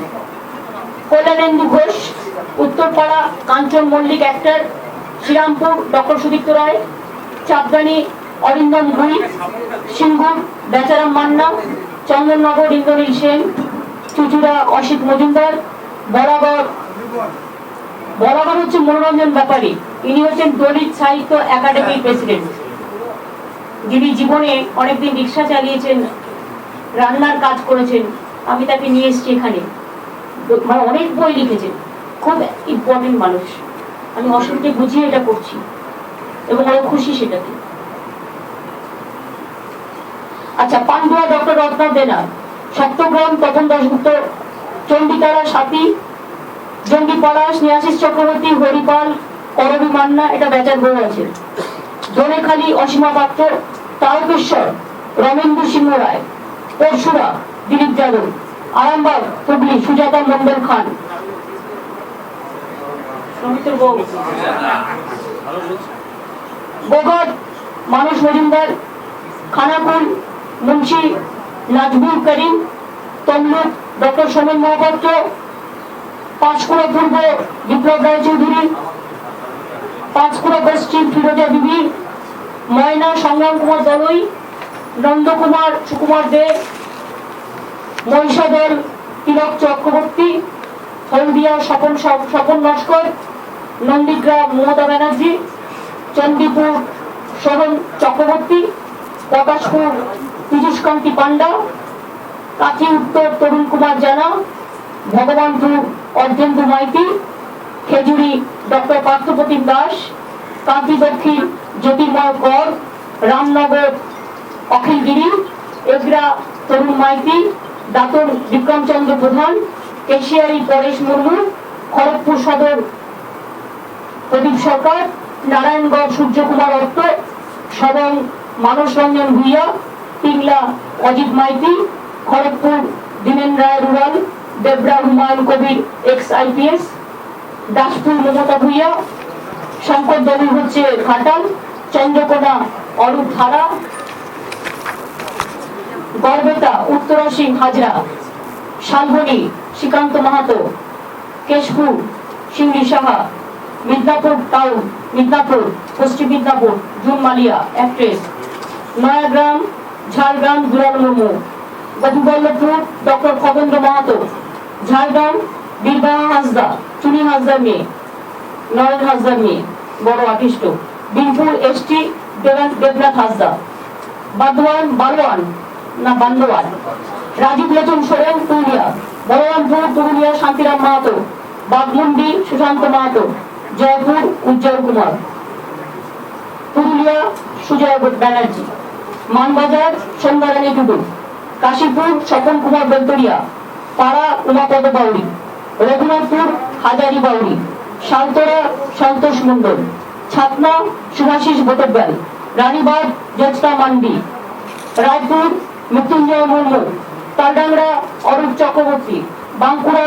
কল্যাণেন্দু ঘোষ, উত্তরপাড়া কাঞ্চন মল্লিক অ্যাক্টর, শ্রীরামপুর ডক্টর সুদীপ্ত রায়, চাঁদগানি অরিন্দম ভুই, সিঙ্গুর বেচারাম মান্না, চন্দননগর ইন্দ্রনীল সেন, চুচুড়া অসিত মজুমদার, বরাবর হচ্ছে মনোরঞ্জন ব্যাপারী, ইনি হচ্ছেন দলিত সাহিত্য একাডেমির প্রেসিডেন্ট, যিনি জীবনে অনেকদিন রিক্সা চালিয়েছেন, রান্নার কাজ করেছেন। আমি তাকে নিয়ে এসেছি এখানে, মানে অনেক বই লিখেছেন, খুব ইম্পর্টেন্ট মানুষ। আমি অসুবিধে বুঝিয়ে এটা করছি এবং আরো খুশি সেটাতে। আচ্ছা, পান্ডুয়া ডক্টর রত্না দেনা, সপ্তগ্রাম তপন দাশগুপ্ত, চণ্ডীতলা সাথী, জঙ্গিপাড়া স্নেহাশিস চক্রবর্তী, হরিপাল, করবী মান্না, এটা বেচার বই আছে। দোলেখালি অসীমা পাত্র, তারকেশ্বর রমেন্দ্র সিংহ রায়, পরশুরা দিলীপ যাদব, আরামবাগ হুগলি সুজাতা মন্ডল খান, বগট মানস মজুমদার, খানাকুল মুন্সি নাজবুল করিম, তমলুক ডক্টর সোমেন মহাপাত্র, পাঁচকুড়া পূর্ব বিপ্লব রায় চৌধুরী, পাঁচকুড়া পশ্চিম ফিরোজা বিবি, ময়না সংগ্রাম কুমার দলই, নন্দকুমার সুকুমার দে, মহিষাদল তিলক চক্রবর্তী, হলদিয়া স্বপন নস্কর, নন্দীগ্রাম মমতা ব্যানার্জি, চণ্ডীপুর শরণ চক্রবর্তী, প্রকাশপুর পীযুষকান্তি পান্ডা, কাঁথি উত্তর তরুণ কুমার জানা, ভগবানপুর অর্জেন্দু মাইতি, খেজুরি ডক্টর পার্থপ্রতিম দাস, কাঁথি দক্ষিণ জ্যোতির্ময় কর, রামনগর অখিল গিরি, এগরা তরুণ মাইতি, দাতন বিক্রমচন্দ্র প্রধান, কেশিয়ারি পরেশ মুর্মু, খড়গপুর সদর প্রদীপ সরকার, নারায়ণগড় সূর্যকুমার দত্ত, সদং মানস রঞ্জন ভূঁইয়া, পিংলা অজিত মাইতি, খড়গপুর দীনেন রায় rural, Debra Humayun Kabir x IPS, Daspur Mamata Bhuiyan, Shankar দলুর হচ্ছে ঘাটাল, চন্দ্রকোনা অরূপ ধারা, গড়বেতা উত্তরা সিং হাজরা, শালবনী শ্রীকান্ত মাহাতো, কেশপুর শিউলি সাহা, মিদনাপুর টাউন মিদনাপুর পশ্চিম মিদনাপুর জুন মালিয়া অ্যাক্ট্রেস, নয়াগ্রাম ঝাড়গ্রাম দুলাল মুর্মু, গোপীবল্লভপুর ডক্টর খগেন্দ্র মাহাতো, ঝাড়গ্রাম বীরবাহা হাঁসদা, চুনি হাঁসদার মেয়ে, নরেন হাঁসদার মেয়ে, বড় আর্টিস্ট, বিনপুর ST দেবনাথ হাঁসদা, বান্দোয়ান রাজীব লোচন সোরেন পুরুলিয়া, বলরামপুর পুরুলিয়া শান্তিরাম মাহাতো, বাগমুন্ডি সুশান্ত মাহাতো, জয়পুর উজ্জ্বল কুমার, পুরুলিয়া সুজয় ব্যানার্জি, মানবাজার সন্ধ্যারানী টুডু, কাশীপুর স্বপন কুমার বেলতরিয়া, পাড়া উমাপদ বাউরি, রঘুনাথপুর হাজারি বাউরি, শালতরা সন্তোষ মন্ডল, ছাতনা সুভাষিস বটব্যাল, রানীবাগ জ্যোৎস্না মান্ডি, রায়পুর মৃত্যুঞ্জয় মুর্মু, তালডাংরা অরূপ চক্রবর্তী, বাঁকুড়া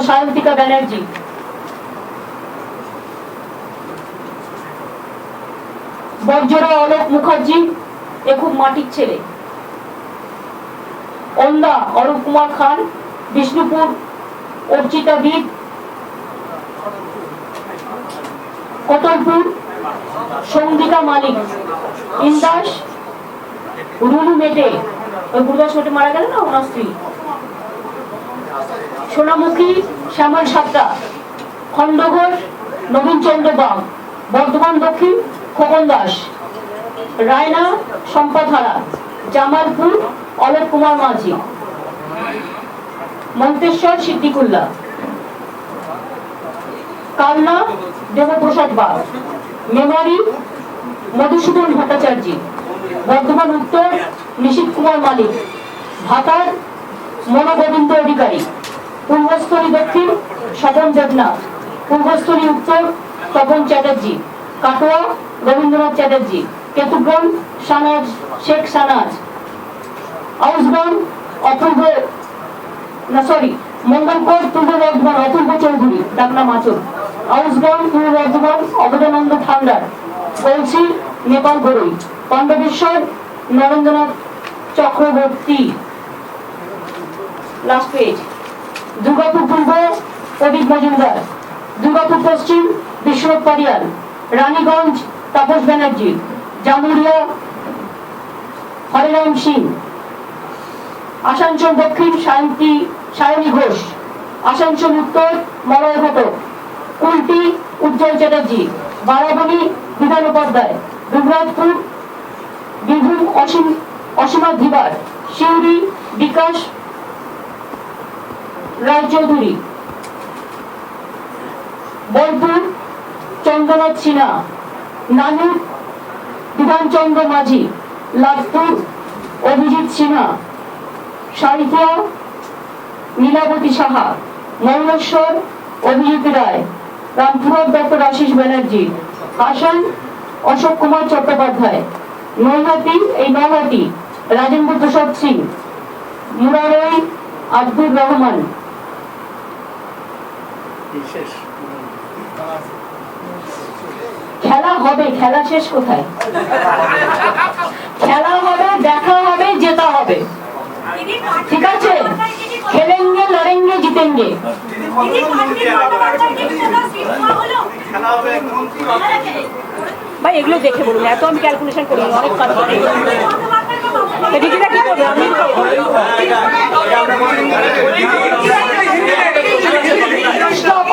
সায়ন্তিকা ব্যানার্জি, বর্জরা অলোক মুখার্জি, এ খুব মাটির ছেলে, ওন্দা অরূপ কুমার খান, বিষ্ণুপুর অর্চিতা বিদ, কটলপুর সঙ্গীতা মালিক, ইন্দাস রুলু মেটে, ওই গুরুদাস মেটে মারা গেল না ওনার স্ত্রী, সোনামুখী শ্যামল সাতটা, খণ্ডঘোষ নবীন চন্দ্র বাগ, বর্ধমান দক্ষিণ খোকন দাস, রায়না সম্পাধারা, জামালপুর অলোক কুমার মাঝি, মন্তেশ্বর সিদ্দিকুল্লাহ, কালনা দেবপ্রসাদ বাগ, মেমারি মধুসূদন ভট্টাচার্য, বর্ধমান উত্তর নিশীথ কুমার মালিক, ভাতার মনোগোবিন্দ অধিকারী, পূর্বস্থলী দক্ষিণ স্বপন দেবনাথ, পূর্বস্থলী উত্তর তপন চ্যাটার্জি, কাটোয়া রবীন্দ্রনাথ চ্যাটার্জি, কেতুগ্রাম সানাজ শেখ সানাজ, আউসগ্রাম অপূর্ব মঙ্গলকোট পূর্ব বর্ধমান অপূর্ব চৌধুরী ডাকনা মাচুর, আউসগ্রাম পূর্ব বর্ধমান অবদানন্দ ঠান্ডার, কলসি নেপাল বড়ই, পাণ্ডবেশ্বর নরেন্দ্রনাথ চক্রবর্তী। Last page. দুর্গাপুর পূর্ব প্রদীপ মজুমদার, দুর্গাপুর পশ্চিম বিশ্বনাথ পারিয়াল, রানীগঞ্জ তাপস ব্যানার্জি, জামুরিয়া হরিরাম সিং, আসানসোল দক্ষিণ সায়নী ঘোষ, আসানসোল উত্তর মলয় ঘটক, কুলটি উজ্জ্বল চ্যাটার্জি, বারাবণী বিধান উপাধ্যায়, দুবরাজপুর বীরভূম অসীমা ধিবার, সিউড়ি বিকাশ রায়চৌধুরী, বোলপুর চন্দ্রনাথ সিনহা, নানুর বিধানচন্দ্র মাঝি, লাভপুর অভিজিৎ সিনহা, সারিথিয়া নীলাবতী সাহা, মৌলেশ্বর অভিজিৎ রায়, রামপুরহাট ডক্টর আশিস ব্যানার্জি, আসাম অশোক কুমার চট্টোপাধ্যায়, নৈহাটি রাজেন্দ্র প্রসাদ সিং, মুরারই আব্দুর রহমান। খেলা হবে, খেলা শেষ কোথায়? খেলা হবে, দেখা হবে, জেতা হবে, ঠিক আছে? খেলেঙ্গে লড়েঙ্গে জিতেঙ্গে। ভাই এগুলো দেখে বলুন, এত আমি ক্যালকুলেশন করি অনেক কাজ করে। দিদিরা কি করবে? আমি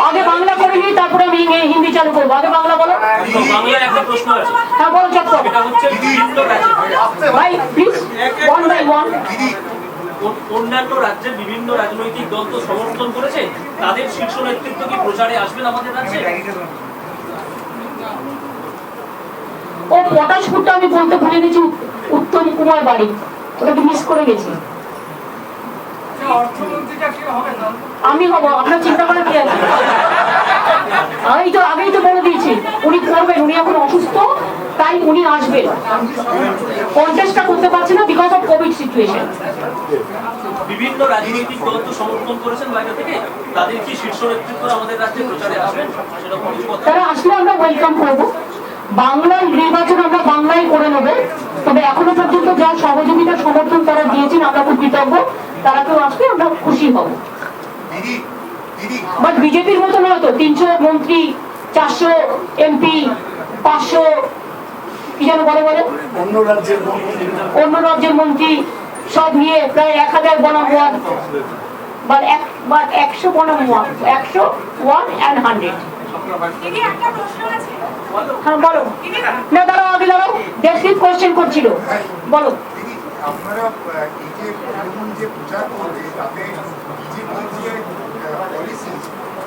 আগে বাংলা করে নিই, তারপরে আমি হিন্দি চালু করবো। আগে বাংলা বলো। হ্যাঁ বলো চক্কর। ভাই প্লিজ ওয়ান বাই ওয়ান। অন্যান্য রাজ্যের বিভিন্ন রাজনৈতিক দল তো সমর্থন করেছে, তাদের শীর্ষ নেতৃত্ব কি প্রচারে আসবেন আমাদের রাজ্যে? ও পটাশপুরটা আমি বলতে ভুলে গেছি, উত্তম কুমার বাড়ি, ওটাকে মিস করে গেছি। আমি হব, আপনার চিন্তা করার কি আছে? আগেই তো বলে দিয়েছি উনি করবেন, উনি এখন অসুস্থ, তাই উনি আসবেন। কন্টেস্টটা করতে পারছে না বিকজ অফ কোভিড সিচুয়েশন। বিভিন্ন রাজনৈতিক দল তো সমর্থন করেছেন বাইরে থেকে, তাদের কি শীর্ষ নেতৃত্ব আমাদের রাজ্যে প্রচারে আসবেন? সেরকম কিছু কথা তারা আসলে আমরা ওয়েলকাম করব। বাংলার নির্বাচন আমরা বাংলায় করে নেব, তবে এখনো পর্যন্ত যা সহযোগিতা সমর্থন তারা দিয়েছেন আমরা খুব কৃতজ্ঞ। তারা কেউ আসলে আমরা খুশি হব। বাট বিজেপির মতো নয় তো, 300 মন্ত্রী, 400 এমপি, 500 কি যেন বলে অন্য রাজ্যের মন্ত্রী সব নিয়ে প্রায় 1000 বনাম 1, বাট 100 বনাম 1, 100 1 and 100। হ্যাঁ বলো। না দাঁড়াও, আগে দাঁড়াও, ডেসক্রিপ কোয়েশ্চেন করছিল, বলো। আপনারা এই যে তৃণমূল যে প্রচার করবে, তাতে বিজেপির যে পলিসি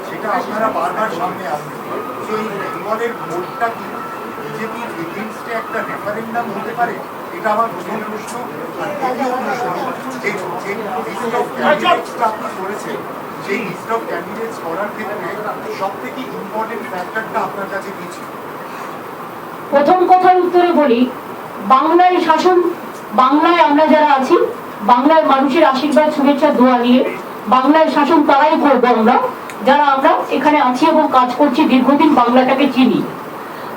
সেটা আপনারা বারবার সামনে আসবে। সেই বেঙ্গলের ভোটটা কি বিজেপির এগেইনস্টে একটা রেফারেন্ডাম হতে পারে? এটা আমার প্রথম প্রশ্ন। আর দ্বিতীয় প্রশ্ন, যে লিস্ট অফ ক্যান্ডিডেটসটা আপনি করেছেন, সেই লিস্ট অফ ক্যান্ডিডেটস করার ক্ষেত্রে সব থেকে ইম্পর্টেন্ট ফ্যাক্টরটা আপনার কাছে কি ছিল? প্রথম কথার উত্তরে বলি, বাংলার শাসন, বাংলায় আমরা যারা আছি, বাংলার মানুষের আশীর্বাদ শুভেচ্ছা দোয়া নিয়ে বাংলার শাসন তারাই করবো আমরা, যারা আমরা এখানে আছি এবং কাজ করছি দীর্ঘদিন, বাংলাটাকে চিনি।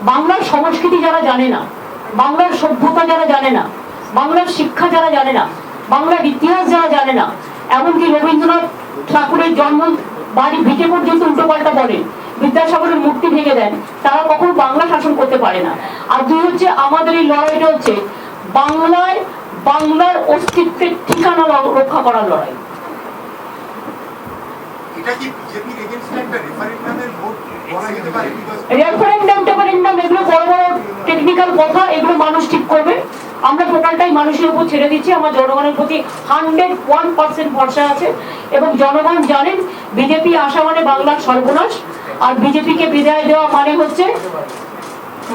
বাংলার সংস্কৃতি যারা জানে না, বাংলার সভ্যতা যারা জানে না, বাংলার শিক্ষা যারা জানে না, বাংলার ইতিহাস যারা জানে না, এমনকি রবীন্দ্রনাথ ঠাকুরের জন্ম বাড়ি ভিটে পর্যন্ত উল্টো পাল্টা বলেন, বিদ্যাসাগরের মূর্তি ভেঙে দেন, তারা কখনো বাংলা শাসন করতে পারে না। আর দুই হচ্ছে আমাদের এই লড়াইটা হচ্ছে বাংলার অস্তিত্বের ঠিকানা রক্ষা করার লড়াই। এটা কি বিজেপির এগেইনস্ট একটা রেফারেন্ডামের ভোট বলা যেতে পারে? রেফারেন্ডাম এগুলো বড় বড় টেকনিক্যাল কথা, এগুলো মানুষ ঠিক করবে। আমরা টোটালটাই মানুষের উপর ছেড়ে দিচ্ছি। আমার জনগণের প্রতি 101% ভরসা আছে এবং জনগণ জানেন বিজেপি আসা মানে বাংলার সর্বনাশ, আর বিজেপিকে বিদায় দেওয়া মানে হচ্ছে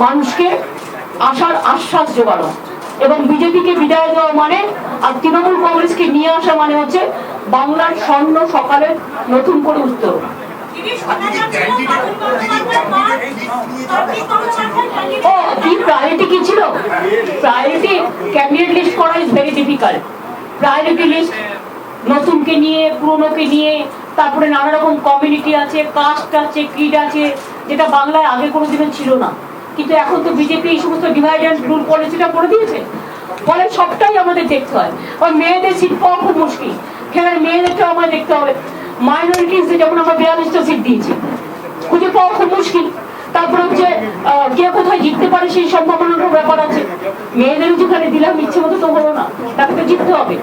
মানুষকে আসার আশ্বাস জোগানো, এবং বিজেপিকে বিদায় দেওয়া মানে আর তৃণমূল কংগ্রেসকে নিয়ে আসা মানে হচ্ছে বাংলার স্বর্ণ সকালের নতুন করে উত্তর। ও কি প্রায়োরিটি কি ছিল? প্রায়োরিটি ক্যান্ডিডেট লিস্ট করা is very difficult. Priority list নতুনকে নিয়ে, পুরনোকে নিয়ে, তারপরে নানা রকম কমিউনিটি আছে, কাস্ট আছে, ক্রিড আছে, যেটা বাংলায় আগে কোনোদিনও ছিল না। কিন্তু এখন তো বিজেপি এই সমস্ত ডিভাইড অ্যান্ড রুল পলিসিটা করে দিয়েছে, ফলে সবটাই আমাদের দেখতে হয়। আর মেয়েদের সিট পাওয়া খুব মুশকিল, সেখানে মেয়েদেরকেও আমাদের দেখতে হবে। মাইনরিটিস যেমন আমরা 42টা সিট দিয়েছি, খুঁজে পাওয়া খুব মুশকিল। তারপরে হচ্ছে কে কোথায় জিততে পারে সেই সম্ভাবনার ব্যাপার আছে। মেয়েদেরও যেখানে দিলাম ইচ্ছে মতো তো হলো না, তাকে তো জিততে হবে।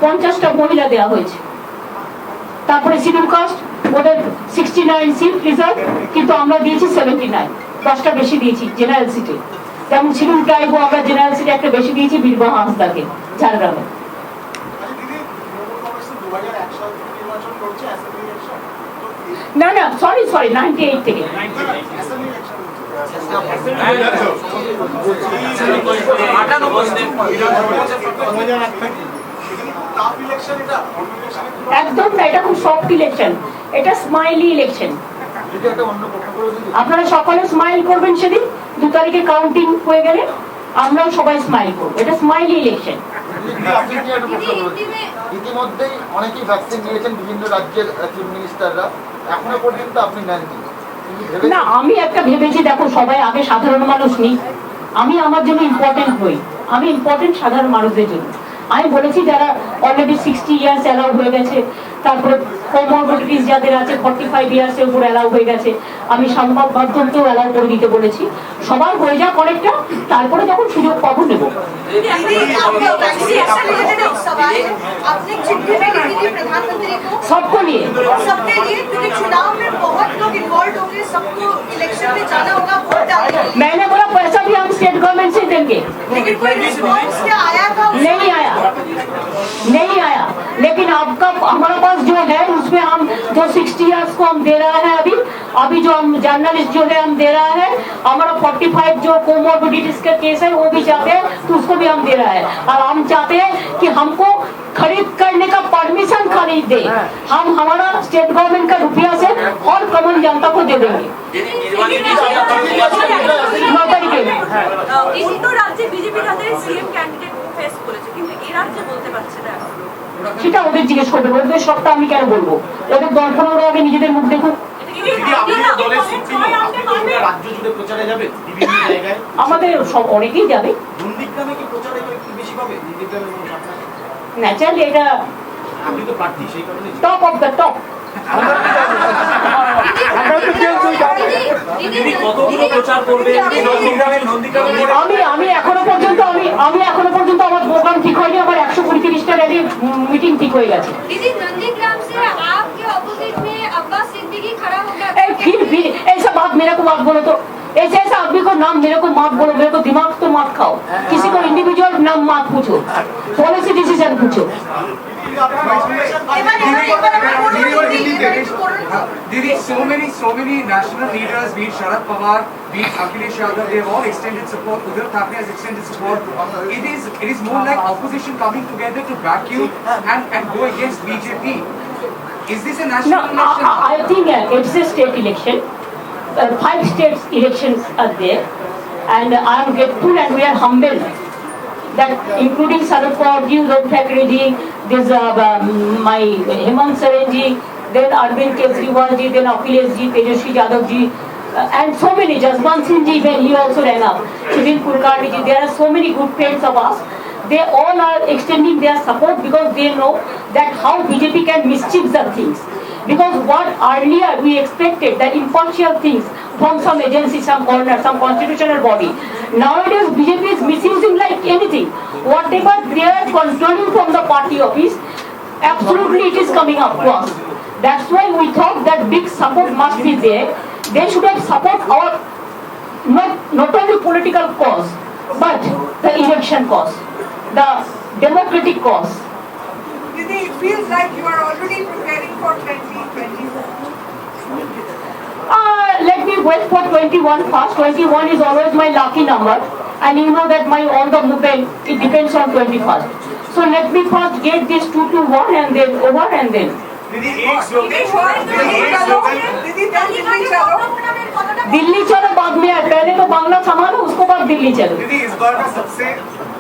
50টা মহিলা দেওয়া হয়েছে। তারপরে শিডিউল কাস্ট ওদের 69 সিট রিজার্ভ, কিন্তু আমরা দিয়েছি 79, 10টা বেশি দিয়েছি জেনারেল সিটে। যেমন শিডিউল ট্রাইবও আমরা জেনারেল সিটে একটা বেশি দিয়েছি বীরবাহা হাঁসদাকে ঝাড়গ্রামে। না না, সরি 98 থেকে। একদম না, এটা খুব সফট ইলেকশন, এটা স্মাইলি ইলেকশন। আপনারা সকলে স্মাইল করবেন সেদিন 2 তারিখে কাউন্টিং হয়ে গেলে, আমরাও সবাই স্মাইল করবো। এটা স্মাইলি ইলেকশন। ইতিমধ্যেই অনেকেই ভ্যাকসিন নিয়েছেন বিভিন্ন রাজ্যের চিফ মিনিস্টাররা, এখনো পর্যন্ত আপনি নেননি। না, আমি একটা ভেবেছি, দেখো সবাই আগে সাধারণ মানুষ নেই, আমি আমার জন্য ইম্পর্টেন্ট হই, আমি ইম্পর্টেন্ট সাধারণ মানুষদের জন্য। আমি বলেছি যারা অলরেডি 60 ইয়ার্স অ্যালাউ হয়ে গেছে, তারপরে কোমরবিডিটিস যাদের আছে 45 ইয়ার্সের উপর অ্যালাউ হয়ে গেছে, আমি সংবাদ মাধ্যমকেও অ্যালাউ করে দিতে বলেছি। সবার হয়ে যাক অনেকটা, তারপরে যখন সুযোগ পাবো নেব। सबको लिए सबके लिए, क्योंकि चुनाव में बहुत लोग इन्वॉल्व होंगे, सबको इलेक्शन में जाना होगा, वोट डालना। मैंने बोला पैसा भी हम स्टेट गवर्नमेंट से देंगे, लेकिन कोई रिस्पॉन्स क्या आया था? नहीं आया, नहीं आया। लेकिन आपका हमारे पास जो है उसमें हम जो 60 इयर्स को हम दे रहा है, अभी जो हम जर्नलिस्ट जो है हम दे रहा है, हमारा 45 जो कोमोर्बिडिटीज का केस है वो भी चाहते हैं तो उसको भी हम दे रहा है। और हम चाहते हैं कि हमको खरीद करने का परमिशन खरीद दे, हम हमारा स्टेट गवर्नमेंट का रुपया से और कॉमन जनता को दे देंगे। इसी तो राज्य बीजेपी তাদের সিএম ক্যান্ডিডেট ফেস করেছে, কিন্তু এই রাজ্যে বলতে পারছে না। সেটা ওদের জিজ্ঞেস করবে, ওদের সবটা আমি কেন বলবো? ওদের দর্পণ ওরা আগে নিজেদের মুখ দেখুক। আমাদের সব অনেকেই যাবে, ন্যাচারালি এটা টপ অফ দ্য টপ। আমি এখনো পর্যন্ত আমার প্রোগ্রাম ঠিক হয়নি, আমার 135টা রেডি মিটিং ঠিক হয়ে গেছে। दीदी नंदीग्राम से आपके अपोजिट में अब्बास सिद्दीकी खड़ा हो गया। फिर ऐसा बात मेरे को मत बोलो, तो ऐसे ऐसा आदमी को नाम मेरे को मत बोलो, मेरे को दिमाग तो मत खाओ, किसी को इंडिविजुअल नाम मत पूछो, पॉलिसी डिसीजन पूछो। Didi, so many national leaders, be it Sharad Pawar, be it Akhilesh Yadav, they have all extended support. Uddhav Thackeray has extended support. It is more like opposition coming together to back you and go against BJP. Is this a national election? I think it's a state election. 5 states elections are there, and I am grateful and we are humbled that including Sharad Pawar ji, Uddhav Thackeray ji, this my Hemant Soren ji, then Arvind Kejriwal ji, then Akhilesh ji, Tejaswi Yadav ji, and so many, Jaswant Singh ji, when he also ran up, Sudhir Kulkarni ji, there are so many good friends of us. They all are extending their support because they know that how BJP can mischief the things. Because what earlier we expected that impartial things from some agency, some corner, some constitutional body. Nowadays BJP is misusing like anything. Whatever they are controlling from the party office, absolutely it is coming up to us. That's why we thought that big support must be there. They should have support our not only political cause, but the election cause, the democratic cause. Didi, it feels like you are already preparing for 2024. Let me wait for 21 first. 21 is always my lucky number, and you know that my all the movement it depends on 21st. So let me first get this 2 to 1 and then over and then. दीदी एक slogan दीदी दिल्ली चलो दिल्ली चलो बाद में है, पहले तो बांग्ला संभालो उसको बाद दिल्ली चलो। दीदी इस बार का सबसे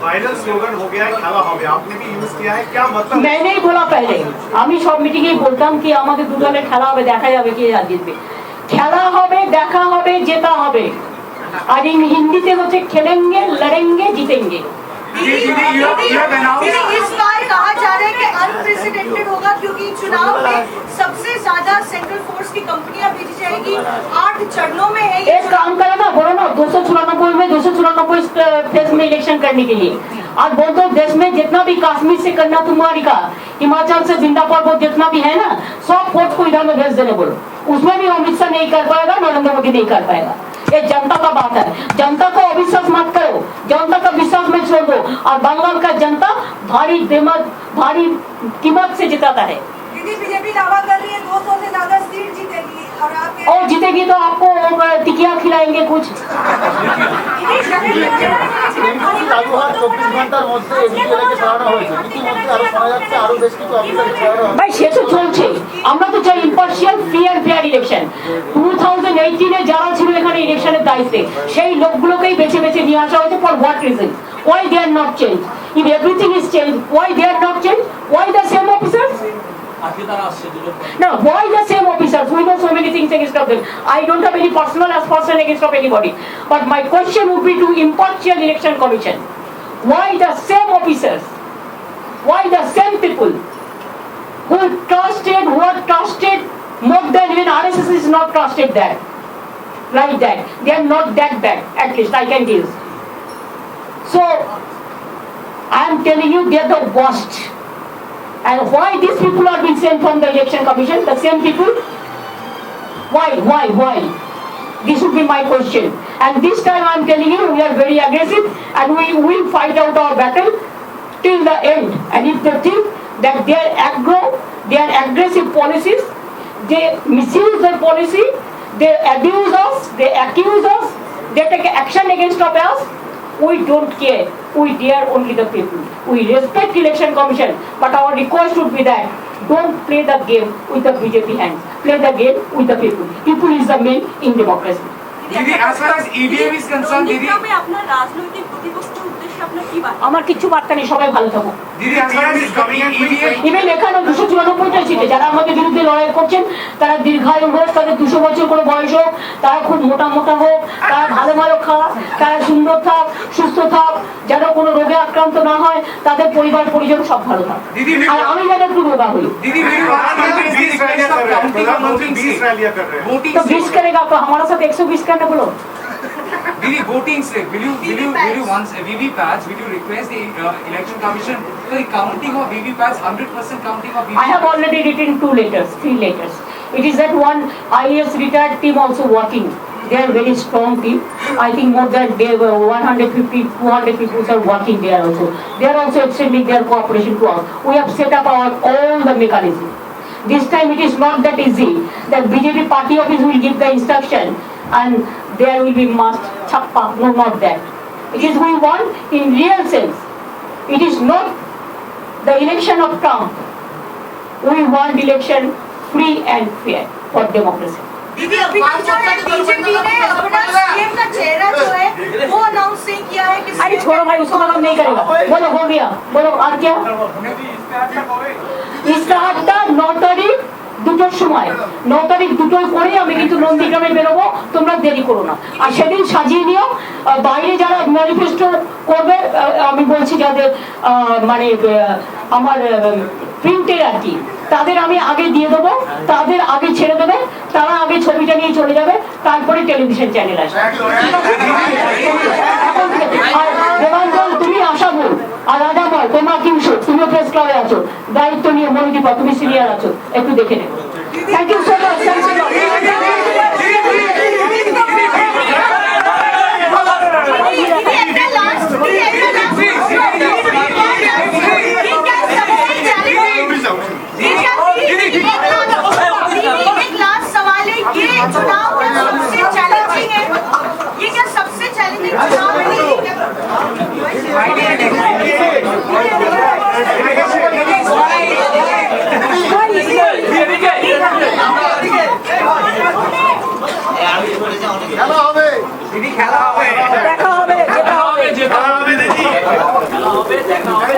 वायरल स्लोगन हो गया है খেলা হবে, आपने भी यूज किया है, क्या मतलब? मैंने ही बोला पहले, আমি সব মিটিংয়ে বলতাম কি আমাদের দু দলে খেলা হবে, দেখা যাবে কে জিতবে। খেলা হবে, দেখা হবে, জেতা হবে। আর হিন্দিতে হচ্ছে খেলেंगे, लड़ेंगे, जीतेंगे। दीदी you have announced इस बार कहा जा रहा है कि अनप्रेसिडेंटेड होगा क्योंकि चुनाव में सबसे ज्यादा सेंट्रल फोर्स की कंपनियां भेजी जाएगी, 8 चरणों में है ये एक काम करो ना, बोलो ना 294 में 294 फेज में इलेक्शन करने के लिए। आज बोल दो देश में जितना भी कश्मीर से कन्याकुमारी का, हिमाचल से जिंदा पर्वत जितना भी है ना, सब फोर्स को इधर में भेज देने बोलो। उसमें भी अमित शाह नहीं कर पाएगा, नरेंद्र मोदी नहीं कर पाएगा। ये जनता का बात है, जनता को अविश्वास मत करो, जनता का विश्वास में छोड़ दो। और बंगाल का जनता भारी कीमत से जिताता है। दीदी बीजेपी दावा कर रही है 200 से ज्यादा सीट जीतेगी और आप और जीतेगी तो आपको टिकिया खिलाएंगे कुछ। চালু হওয়ার 24 ঘন্টার মধ্যে এদিকে সরানো হয়েছে, ইতিমধ্যে আরো শোনা যাচ্ছে আরো বেশ কিছু অফিসার সরানো হবে। ভাই সে তো চলছে, আমরা তো চাই impartial free and fair election. 2018 এ যারা ছিল এখানে ইলেকশনের দায়িত্বে সেই লোকগুলোকেই বেছে বেছে নিয়ে আসা হয়েছে। For what reason? Why they are not changed? If everything is changed, why they are not changed? Why the same officers? আজকে তারা আসছে দুজন। No, why the same officers? We know so many things against of them. I don't have any personal aspersion against of anybody. But my question would be to impartial election commission. Why the same officers? Why the same people who are trusted more than even RSS is not trusted that? Like that. They are not that bad, at least I can tell. So, I am telling you they are the worst. And why these people are being sent from the election commission, the same people? Why? This would be my question. And this time I am telling you, we are very aggressive and we will fight out our battle till the end. And if they think that their aggressive policies, they misuse their policy, they abuse us, they accuse us, they take action against us, we don't care. We dare only the people. We respect election commission, but our request would be that don't play the game with the BJP hands. Play the game with the people. People is the main in democracy. दीदी as far as EVM is concerned, दीदी আপনার রাজনৈতিক প্রতিপক্ষের উদ্দেশ্যে আপনার কি বার্তা? আমার কিছু বার্তা নেই, সবাই ভালো থাকুক। दीदी as far as EVM even এখানে 294টা সিটে যারা আমাদের বিরুদ্ধে লড়াই করছেন তারা দীর্ঘায়ু হোক, তাদের 200 বছর করে বয়স হোক, তারা খুব মোটা হোক, তারা ভালো খাক, তারা সুন্দর থাক, সুস্থ থাক, যেন কোনো রোগে আক্রান্ত না হয়, তাদের পরিবার পরিজন সব ভালো থাক। दीदी আর আমি যেন একটু রোগা হই। दीदी मेरी बात सुनिए, इस request of counting of voting 20 रैलियां कर रहे हैं। voting तो 20 करेगा तो हमारे साथ 120 करना बोलो। दीदी voting slip, will you once VVPATs, will you request the election commission for the counting of VVPATs, 100% counting of I VVPATs? have already written 3 letters. It is that one IAS retired team also working. They are very strong team. I think more than they were 150-200 people are working there also. They are also extending their cooperation to us. We have set up all the mechanism. This time it is not that easy. That BJP party office will give the instruction and there will be must chappa. No, not that. It is we want in real sense. It is not the election of Trump. We want election free and fair for democracy. दीदी अभी कुछ जो है BJP ने अपना CM का चेहरा जो है वो अनाउंस नहीं किया है कि अरे छोड़ो भाई, उसको मतलब नहीं करेगा। बोलो हो गया, बोलो और क्या? ইস্তাহারটা 9 তারিখ 2টোর সময়, 9 তারিখ 2টোয় করে আমি কিন্তু নন্দীগ্রামে বেরোবো, তোমরা দেরি করো না। আর সেদিন সাজিয়ে নিও, বাইরে যারা ম্যানিফেস্টো করবে আমি বলছি যাদের মানে আমার প্রিন্টের আর কি তাদের আমি আগে দিয়ে দেবো, তাদের আগে ছেড়ে দেবে, তারা আগে ছবিটা নিয়ে চলে যাবে, তারপরে টেলিভিশন চ্যানেল আসবে। এখন থেকে আর দেবাঞ্জন তুমি আশাবুল আর রাজামল তোমরা কিংশো, তুমিও প্রেস ক্লাবে আছো, দায়িত্ব নিয়ে মনিদীপা তুমি সিনিয়র আছো, একটু দেখে নেবে। Thank you so much. चुनाव क्या सबसे चैलेंजिंग है? ये क्या सबसे चैलेंजिंग चुनाव है? খেলা হবে দিদি খেলা হবে, দেখা হবে, যেটা হবে, যেটা হবে দিদি, খেলা হবে, দেখা হবে।